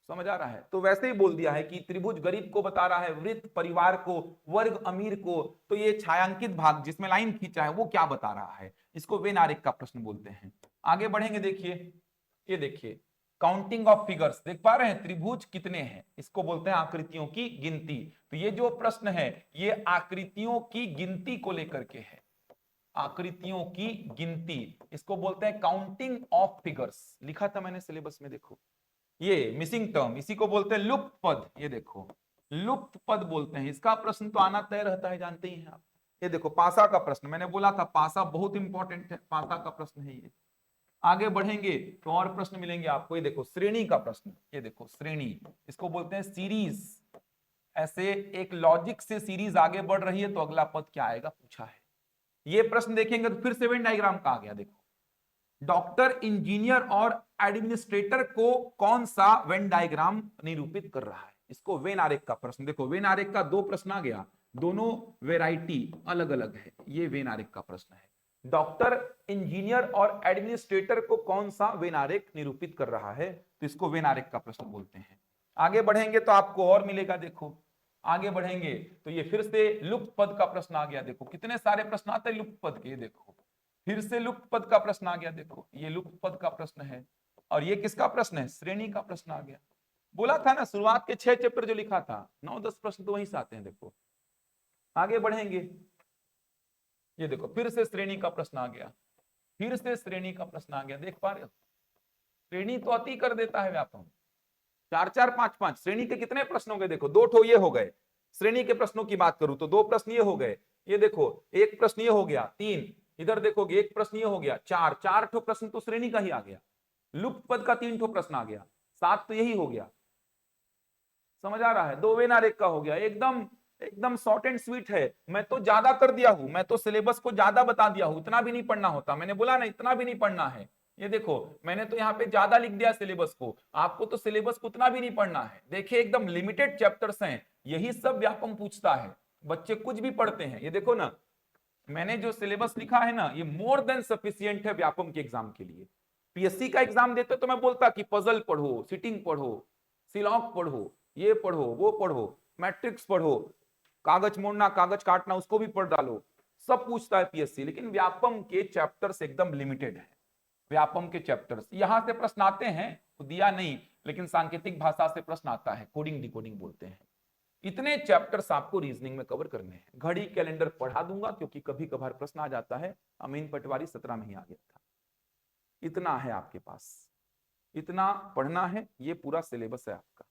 समझ आ रहा है? तो वैसे ही बोल दिया है कि त्रिभुज गरीब को बता रहा है, वृत्त परिवार को, वर्ग अमीर को, तो ये छायांकित भाग जिसमें लाइन खींचा है वो क्या बता रहा है? इसको वेन आरेख का प्रश्न बोलते हैं। आगे बढ़ेंगे, देखिए, ये देखिए, काउंटिंग ऑफ फिगर्स, देख पा रहे हैं त्रिभुज कितने हैं, इसको बोलते हैं आकृतियों की गिनती। तो ये जो प्रश्न है, ये आकृतियों की गिनती को लेकर के है, आकृतियों की गिनती, इसको बोलते हैं काउंटिंग ऑफ फिगर्स। लिखा था मैंने सिलेबस में, देखो, ये मिसिंग टर्म, इसी को बोलते हैं लुप्त पद। ये देखो, लुप्त पद बोलते हैं, इसका प्रश्न तो आना तय रहता है, जानते ही हैं आप। ये देखो, पासा का प्रश्न, मैंने बोला था पासा बहुत इंपॉर्टेंट है, पासा का प्रश्न है ये। आगे बढ़ेंगे तो और प्रश्न मिलेंगे आपको। ये देखो, श्रेणी का प्रश्न, ये देखो श्रेणी, इसको बोलते हैं सीरीज। ऐसे एक लॉजिक से सीरीज आगे बढ़ रही है तो अगला पद क्या आएगा, पूछा है। ये प्रश्न देखेंगे तो फिर से वेन डायग्राम का आ गया। देखो, डॉक्टर, इंजीनियर और एडमिनिस्ट्रेटर को कौन सा वेन डायग्राम निरूपित कर रहा है? इसको वेन आरेख का प्रश्न। देखो, वेन आरेख का 2 प्रश्न आ गया, दोनों वेराइटी अलग अलग है। ये वेन आरेख का प्रश्न है। डॉक्टर, इंजीनियर और एडमिनिस्ट्रेटर को कौन सा वेन आरेख निरूपित कर रहा है, तो इसको वेन आरेख का प्रश्न बोलते हैं। आगे बढ़ेंगे तो आपको और मिलेगा। देखो आगे बढ़ेंगे तो ये फिर से लुप्त पद का प्रश्न आ गया। देखो कितने सारे प्रश्न आते हैं लुप्त पद के। देखो फिर से लुप्त पद का प्रश्न आ गया। देखो ये लुप्त पद का प्रश्न है। और ये किसका प्रश्न है, श्रेणी का प्रश्न आ गया। बोला था ना शुरुआत के 6 चैप्टर जो लिखा था 9-10 प्रश्न तो वहीं से आते हैं। देखो आगे बढ़ेंगे, ये देखो फिर से श्रेणी का प्रश्न आ गया। फिर से श्रेणी का प्रश्न आ गया। देख पा रहे हो, श्रेणी तो अति कर देता है व्यापम। 4-4 5-5 श्रेणी के कितने प्रश्न हो गए। देखो 2 ठो ये हो गए। श्रेणी के प्रश्नों की बात करूं तो 2 प्रश्न ये हो गए। ये देखो एक प्रश्न ये हो गया 3, इधर देखोगे एक प्रश्न ये हो गया 4। 4 ठो प्रश्न तो श्रेणी का ही आ गया। लुप्त पद का 3 ठो प्रश्न आ गया, 7 तो यही हो गया। समझ आ रहा है। 2 वेन आरेख का हो गया। एकदम एकदम शॉर्ट एंड स्वीट है। मैं तो ज्यादा कर दिया हूं, मैं तो सिलेबस को ज्यादा बता दिया हूं। इतना भी नहीं पढ़ना होता, मैंने बोला ना इतना भी नहीं पढ़ना है। ये देखो मैंने तो यहाँ पे ज्यादा लिख दिया सिलेबस को। आपको तो सिलेबस को उतना भी नहीं पढ़ना है। देखिए एकदम लिमिटेड चैप्टर्स हैं, यही सब व्यापम पूछता है। बच्चे कुछ भी पढ़ते हैं। ये देखो ना मैंने जो सिलेबस लिखा है ना ये मोर देन सफिशियंट है व्यापम के एग्जाम के लिए। पीएससी का एग्जाम देते तो मैं बोलता कि पजल पढ़ो, सिटिंग पढ़ो, सिलॉक पढ़ो, ये पढ़ो, वो पढ़ो, मैट्रिक्स पढ़ो, कागज मोड़ना कागज काटना उसको भी पढ़ डालो, सब पूछता है पीएससी। लेकिन व्यापम के चैप्टर्स एकदम लिमिटेड है। व्यापम के चैप्टर्स यहां से प्रश्न आते हैं तो दिया नहीं, लेकिन सांकेतिक भाषा से प्रश्न आता है, कोडिंग डिकोडिंग बोलते हैं। इतने चैप्टर्स आपको रीजनिंग में कवर करने हैं। घड़ी कैलेंडर पढ़ा दूंगा क्योंकि कभी कभार प्रश्न आ जाता है। अमीन पटवारी 17 में ही आ गया था। इतना है आपके पास, इतना पढ़ना है। ये पूरा सिलेबस है आपका।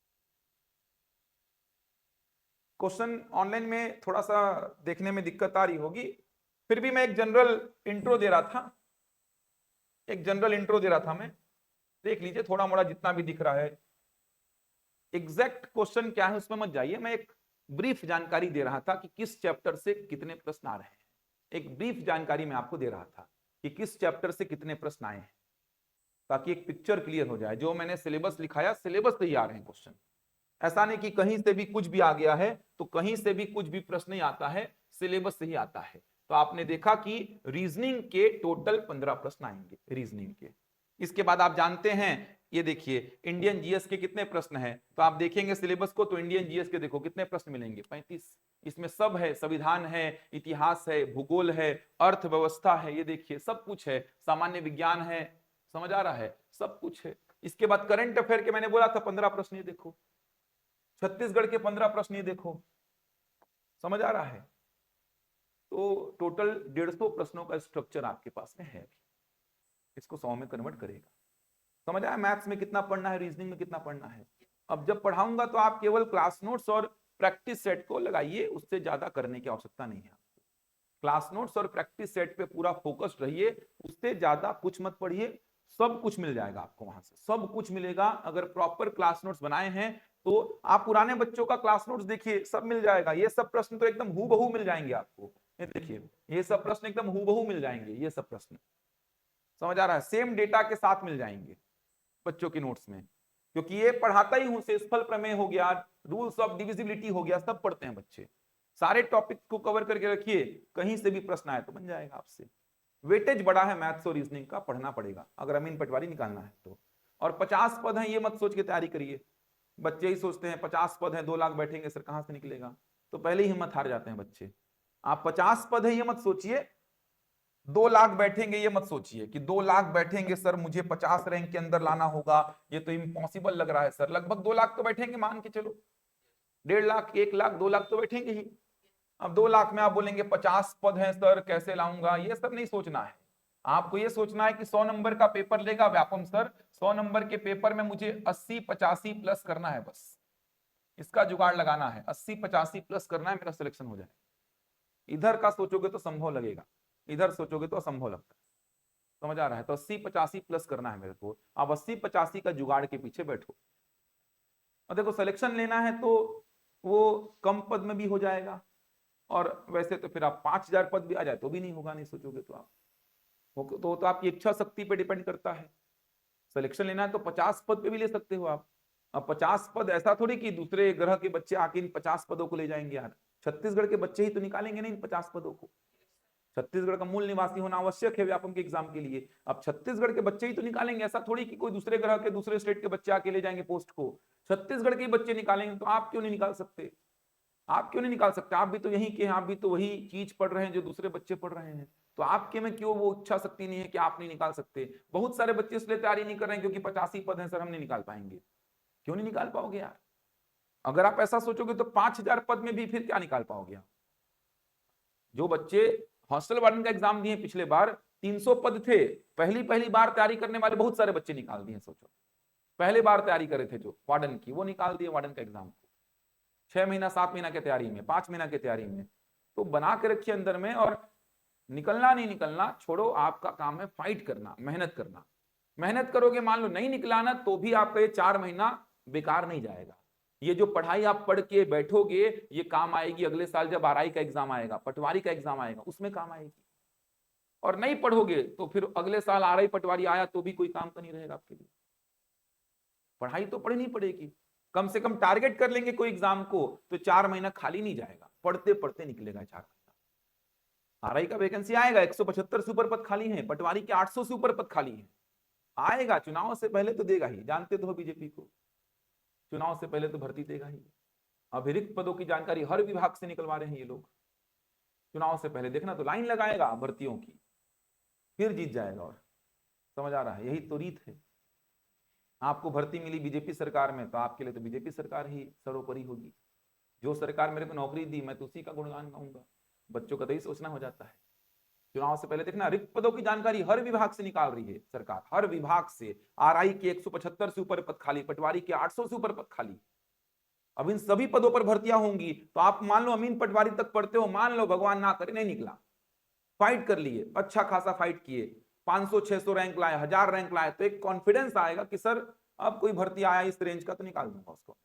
क्वेश्चन ऑनलाइन में थोड़ा सा देखने में दिक्कत आ रही होगी, फिर भी मैं एक जनरल इंट्रो दे रहा था। एक जनरल इंट्रो दे रहा था मैं, देख लीजिए थोड़ा मोड़ा जितना भी दिख रहा है। एग्जैक्ट क्वेश्चन क्या है उसमें मत जाइए, मैं एक ब्रीफ जानकारी दे रहा था कि किस चैप्टर से कितने प्रश्न आ रहे हैं। एक ब्रीफ जानकारी मैं आपको दे रहा था कि किस चैप्टर से कितने प्रश्न आए हैं, ताकि एक पिक्चर क्लियर हो जाए। जो मैंने सिलेबस लिखाया सिलेबस से ही आ रहे हैं क्वेश्चन। ऐसा नहीं कि कहीं से भी कुछ भी आ गया है, तो कहीं से भी कुछ भी प्रश्न नहीं आता है, सिलेबस से ही आता है। तो आपने देखा कि रीजनिंग के टोटल 15 प्रश्न आएंगे रीजनिंग के। इसके बाद आप जानते हैं, ये देखिए इंडियन जीएस के कितने प्रश्न हैं, तो आप देखेंगे सिलेबस को तो इंडियन जीएस के देखो कितने प्रश्न मिलेंगे, 35। इसमें सब है, संविधान है, इतिहास है, भूगोल है, अर्थव्यवस्था है, ये देखिए सब कुछ है, सामान्य विज्ञान है। समझ आ रहा है, सब कुछ है। इसके बाद करंट अफेयर के मैंने बोला था 15 प्रश्न, ये देखो छत्तीसगढ़ के 15 प्रश्न, ये देखो। समझ आ रहा है। तो टोटल 150 प्रश्नों का स्ट्रक्चर आपके पास में है। इसको 100 में कन्वर्ट करेगा। समझ आया मैथ्स में कितना पढ़ना है, रीजनिंग में कितना पढ़ना है। अब जब पढ़ाऊंगा तो आप केवल क्लास नोट्स और प्रैक्टिस सेट को लगाइए, उससे ज्यादा करने की आवश्यकता नहीं है। क्लास नोट्स और प्रैक्टिस सेट पे पूरा फोकस्ड रहिए, उससे ज्यादा कुछ मत पढ़िए। सब कुछ मिल जाएगा आपको, वहां से सब कुछ मिलेगा। अगर प्रॉपर क्लास नोट्स बनाए हैं तो आप पुराने बच्चों का क्लास नोट्स देखिए, सब मिल जाएगा। ये सब प्रश्न तो एकदम हूबहू मिल जाएंगे आपको। ये देखिए ये सब प्रश्न एकदम हूबहू मिल जाएंगे। ये सब प्रश्न समझ आ रहा है, सेम डेटा के साथ मिल जाएंगे बच्चों के नोट्स में, क्योंकि ये पढ़ाता ही हूं। शेषफल प्रमेय हो गया, रूल्स ऑफ डिविजिबिलिटी हो गया, सब पढ़ते हैं बच्चे। सारे टॉपिक को कवर करके रखिए, कहीं से भी प्रश्न आए तो बन जाएगा आपसे। वेटेज बड़ा है मैथ्स और रीजनिंग का, पढ़ना पड़ेगा अगर अमीन पटवारी निकालना है तो। और 50 पद हैं ये मत सोच के तैयारी करिए। बच्चे ही सोचते हैं 50 पद हैं 2 लाख बैठेंगे सर कहां से निकलेगा, तो पहले ही हिम्मत हार जाते हैं बच्चे। आप 50 पद है ये मत सोचिए, 2 लाख बैठेंगे ये मत सोचिए कि 2 लाख बैठेंगे सर मुझे 50 रैंक के अंदर लाना होगा, ये तो इम्पॉसिबल लग रहा है सर। लगभग 2 लाख तो बैठेंगे, मान के चलो 1.5 लाख 1 लाख 2 लाख तो बैठेंगे ही। अब 2 लाख में आप बोलेंगे 50 पद हैं सर कैसे लाऊंगा, ये सब नहीं सोचना है। आपको ये सोचना है कि 100 नंबर का पेपर लेगा व्यापम सर, 100 नंबर के पेपर में मुझे 80-85 प्लस करना है, बस इसका जुगाड़ लगाना है। 80-85 प्लस करना है, मेरा सिलेक्शन हो जाए। इधर का सोचोगे तो संभव लगेगा, इधर सोचोगे तो असंभव लगता है। समझ आ रहा है। तो 80-85 प्लस करना है मेरे को। अब 80-85 का जुगाड़ के पीछे बैठो। और देखो सिलेक्शन लेना है तो वो कम पद में भी हो जाएगा, और वैसे तो फिर आप 5000 पद भी आ जाए तो भी नहीं होगा, नहीं सोचोगे तो आप तो आपकी इच्छा शक्ति पे डिपेंड करता है। सिलेक्शन लेना है तो 50 पद पे भी ले सकते हो आप। अब 50 पद ऐसा थोड़ी कि दूसरे ग्रह के बच्चे आके इन 50 पदों को ले जाएंगे यार। छत्तीसगढ़ के बच्चे ही तो निकालेंगे ना इन 50 पदों को। छत्तीसगढ़ का मूल निवासी होना आवश्यक है व्यापम के एग्जाम के लिए। अब छत्तीसगढ़ के बच्चे ही तो निकालेंगे, ऐसा थोड़ी कि कोई दूसरे ग्रह के दूसरे स्टेट के बच्चे आके ले जाएंगे पोस्ट को। छत्तीसगढ़ के ही बच्चे निकालेंगे, तो आप क्यों नहीं निकाल सकते? आप क्यों नहीं निकाल सकते? आप भी तो यहीं के हैं, आप भी तो वही चीज पढ़ रहे हैं जो दूसरे बच्चे पढ़ रहे हैं। तो आपके में क्यों वो इच्छा शक्ति नहीं है कि आप नहीं निकाल सकते? बहुत सारे बच्चे इसलिए तैयारी नहीं कर रहे हैं क्योंकि 85 पद हैं सर, हम नहीं निकाल पाएंगे। क्यों नहीं निकाल पाओगे यार? अगर आप ऐसा सोचोगे तो 5000 पद में भी फिर क्या निकाल पाओगे आप? जो बच्चे हॉस्टल वार्डन का एग्जाम दिए पिछले बार, 300 पद थे, पहली पहली बार तैयारी करने वाले बहुत सारे बच्चे निकाल दिए। सोचो, पहले बार तैयारी करे थे जो वार्डन की, वो निकाल दिए वार्डन का एग्जाम को 6 महीना 7 महीना की तैयारी में, 5 महीना की तैयारी में। तो बना के रखिए अंदर में, और निकलना नहीं निकलना छोड़ो, आपका काम है फाइट करना, मेहनत करना। मेहनत करोगे, मान लो नहीं निकला ना, तो भी आपका ये 4 महीना बेकार नहीं जाएगा। ये जो पढ़ाई आप पढ़ के बैठोगे, ये काम आएगी अगले साल जब आरआई का एग्जाम आएगा, पटवारी का एग्जाम आएगा, उसमें काम आएगी। और नहीं पढ़ोगे तो फिर अगले साल आरआई पटवारी आया तो भी कोई काम का नहीं रहेगा आपके लिए। पढ़ाई तो पढ़नी पड़ेगी। कम से कम टारगेट कर लेंगे कोई एग्जाम को तो 4 महीना खाली नहीं जाएगा, पढ़ते पढ़ते निकलेगा 4 महीना। आरआई का वैकेंसी आएगा, 175 से ऊपर पद खाली हैं, पटवारी के 800 से ऊपर पद खाली हैं। आएगा, चुनाव से पहले तो देगा ही, जानते तो हो बीजेपी को, चुनाव से पहले तो भर्ती देगा ही। अभी रिक्त पदों की जानकारी हर विभाग से निकलवा रहे हैं ये लोग। चुनाव से पहले देखना तो लाइन लगाएगा भर्तियों की, फिर जीत जाएगा। और समझ आ रहा है? यही तो रीत है। आपको भर्ती मिली बीजेपी सरकार में, तो आपके लिए तो बीजेपी सरकार ही सर्वोपरि होगी। जो सरकार मेरे को नौकरी दी, मैं तो उसी का गुणगान गाऊंगा। बच्चों का तो ही सोचना हो जाता है। चुनाव से पहले देखना, रिक्त पदों की जानकारी हर विभाग से निकाल रही है सरकार, हर विभाग से। आरआई के 175 से ऊपर पद खाली, पटवारी के 800 से ऊपर पद खाली। अब इन सभी पदों पर भर्तियां होंगी, तो आप मान लो अमीन पटवारी तक पढ़ते हो, मान लो भगवान ना करे नहीं निकला, फाइट कर लिए, अच्छा खासा फाइट किए, 500-600 रैंक लाए, 1000 रैंक लाए, तो एक कॉन्फिडेंस आएगा कि सर अब कोई भर्ती आया इस रेंज का तो निकाल दूंगा उसको,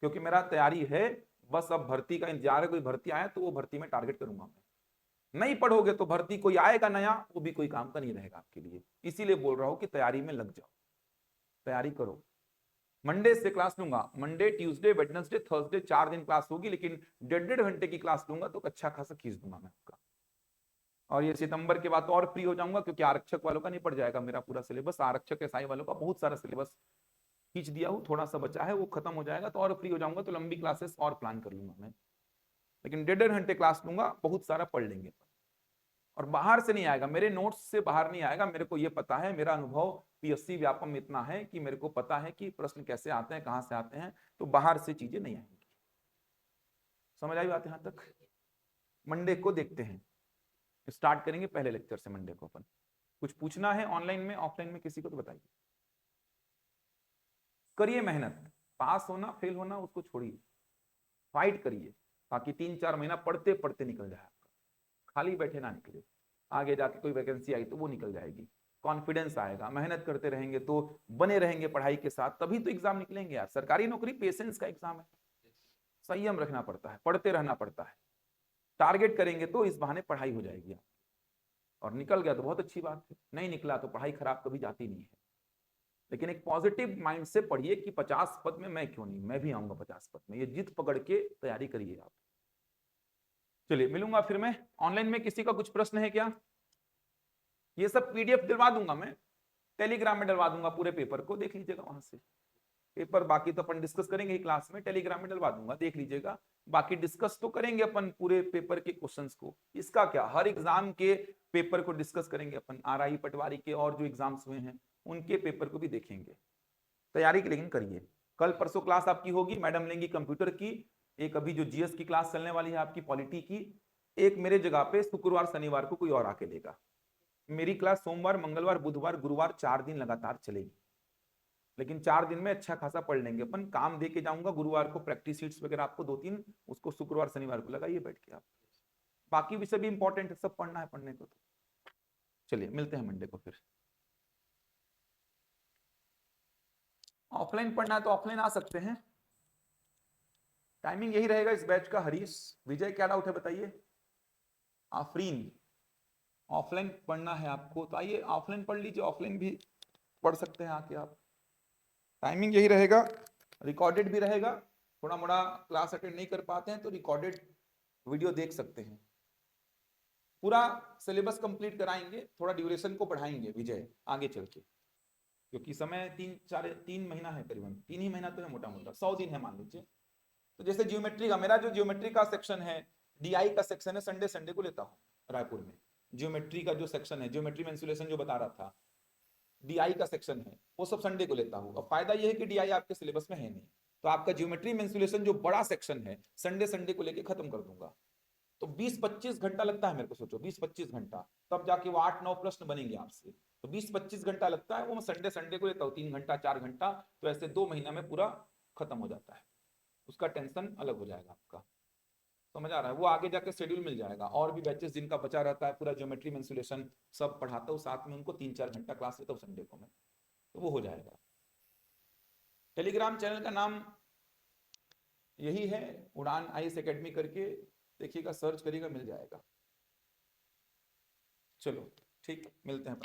क्योंकि मेरा तैयारी है। बस अब भर्ती का इंतजार है, कोई भर्ती आया तो वो भर्ती में टारगेट करूंगा मैं। नहीं पढ़ोगे तो भर्ती कोई आएगा नया, वो भी कोई काम का नहीं रहेगा आपके लिए। इसीलिए बोल रहा हूं कि तैयारी में लग जाओ, तैयारी करो। मंडे से क्लास लूंगा, मंडे ट्यूसडे वेडनेसडे थर्सडे 4 दिन क्लास होगी, लेकिन 1.5 घंटे की क्लास लूंगा तो अच्छा खासा खींच दूंगा मैं आपका। और ये सितंबर के बाद तो और फ्री हो जाऊंगा, क्योंकि आरक्षक वालों का नहीं पड़ जाएगा मेरा पूरा सिलेबस। आरक्षक एसआई वालों का बहुत सारा सिलेबस खींच दिया हूँ, थोड़ा सा बचा है, वो खत्म हो जाएगा तो और फ्री हो जाऊंगा, तो लंबी क्लासेस और प्लान कर लूंगा मैं। लेकिन 1.5 घंटे क्लास लूंगा, बहुत सारा पढ़ लेंगे। और बाहर से नहीं आएगा, मेरे नोट्स से बाहर नहीं आएगा। मेरे को ये पता है, मेरा अनुभव पीएससी व्यापम में इतना है कि मेरे को पता है कि प्रश्न कैसे आते हैं, कहां से आते हैं, तो बाहर से चीजें नहीं आएंगी। समझ आई बात यहां तक? मंडे को देखते हैं, स्टार्ट करेंगे पहले लेक्चर से मंडे को अपन। कुछ पूछना है ऑनलाइन में ऑफलाइन में किसी को तो बताइए। करिए मेहनत, पास होना फेल होना उसको छोड़िए, फाइट करिए, ताकि 3-4 महीना पढ़ते पढ़ते निकल जाए आपका, खाली बैठे ना निकले। आगे जाके कोई वैकेंसी आई तो वो निकल जाएगी, कॉन्फिडेंस आएगा। मेहनत करते रहेंगे तो बने रहेंगे पढ़ाई के साथ, तभी तो एग्जाम निकलेंगे यार। सरकारी नौकरी पेशेंस का एग्जाम है, संयम रखना पड़ता है, पढ़ते रहना पड़ता है। टारगेट करेंगे तो इस बहाने पढ़ाई हो जाएगी आप, और निकल गया तो बहुत अच्छी बात है, नहीं निकला तो पढ़ाई खराब कभी जाती नहीं है। लेकिन एक पॉजिटिव माइंड से पढ़िए कि 50 पद में मैं क्यों नहीं, मैं भी आऊंगा 50 पद में। ये जिद पकड़ के तैयारी करिए आप। चलिए मिलूंगा फिर मैं ऑनलाइन में। किसी का कुछ प्रश्न है क्या? ये सब पीडीएफ दिलवा दूंगा मैं, टेलीग्राम में डलवा दूंगा पूरे पेपर को, देख लीजिएगा वहां से पेपर। बाकी तो अपन डिस्कस करेंगे ही क्लास में, टेलीग्राम में डलवा दूंगा, देख लीजिएगा। बाकी डिस्कस तो करेंगे अपन पूरे पेपर के क्वेश्चंस को। इसका क्या, हर एग्जाम के पेपर को डिस्कस करेंगे अपन, आरआई पटवारी के और जो एग्जाम्स हुए हैं उनके पेपर को भी देखेंगे। तैयारी की लेकिन करिए। कल परसों क्लास आपकी होगी, मैडम लेंगी कंप्यूटर की, एक अभी जो जीएस की क्लास चलने वाली है आपकी पॉलिटी की, एक मेरे जगह पे शुक्रवार शनिवार को कोई और आके लेगा। मेरी क्लास सोमवार मंगलवार बुधवार गुरुवार 4 दिन लगातार चलेगी। लेकिन 4 दिन में अच्छा खासा पढ़ लेंगे अपन। काम दे के जाऊंगा गुरुवार को, प्रैक्टिस शीट्स वगैरह आपको 2-3, उसको शुक्रवार शनिवार को लगाइए बैठ के आप। बाकी विषय भी इंपॉर्टेंट है, सब पढ़ना है पढ़ने को। तो चलिए मिलते हैं मंडे को फिर। ऑफलाइन पढ़ना है तो ऑफलाइन आ सकते हैं, टाइमिंग यही रहेगा इस बैच का। हरीश विजय क्या डाउट है बताइए? आफरीन, ऑफलाइन पढ़ना है आपको तो आइए ऑफलाइन पढ़ लीजिए, ऑफलाइन भी पढ़ सकते हैं आके आप। टाइमिंग यही रहेगा, रिकॉर्डेड भी रहेगा। थोड़ा मोड़ा क्लास अटेंड नहीं कर पाते हैं तो रिकॉर्डेड वीडियो देख सकते हैं। पूरा सिलेबस कंप्लीट कराएंगे, थोड़ा ड्यूरेशन को बढ़ाएंगे विजय आगे चल के, क्योंकि समय 3 महीना है, करीबन 3 ही महीना तो है, मोटा मोटा 100 दिन है मान लीजिए। तो जैसे ज्योमेट्री का, मेरा जो ज्योमेट्री का सेक्शन है, डीआई का सेक्शन है, संडे संडे को लेता हूँ रायपुर में। ज्योमेट्री का जो सेक्शन है, ज्योमेट्री में इंसुलेशन जो बता रहा था, डीआई का सेक्शन है, वो सब संडे को लेता हूँ। अब फायदा ये है कि डीआई आपके सिलेबस में है नहीं, तो आपका ज्योमेट्री में इंसुलेशन जो बड़ा सेक्शन है, संडे संडे को लेके खत्म कर दूंगा। तो 20-25 घंटा लगता है मेरे को, सोचो 20-25 घंटा, तब जाके वो 8-9 प्रश्न बनेंगे आपसे। तो 20-25 घंटा लगता है, वो मैं संडे संडे को लेता हूँ, 3 घंटा 4 घंटा, तो ऐसे 2 महीना में पूरा खत्म हो जाता है। उसका टेंशन अलग हो जाएगा आपका, समझ आ रहा है? वो आगे जाके शेड्यूल मिल जाएगा, और भी बैचेस जिनका बचा रहता है, पूरा ज्योमेट्री में इंसुलेशन सब पढ़ाता हूँ साथ में, उनको 3-4 घंटा क्लास लेता हूँ संडे को मैं, तो वो हो जाएगा। टेलीग्राम चैनल का नाम यही है, उड़ान आईएएस एकेडमी करके देखिएगा, सर्च करिएगा, मिल जाएगा। चलो ठीक, मिलते हैं।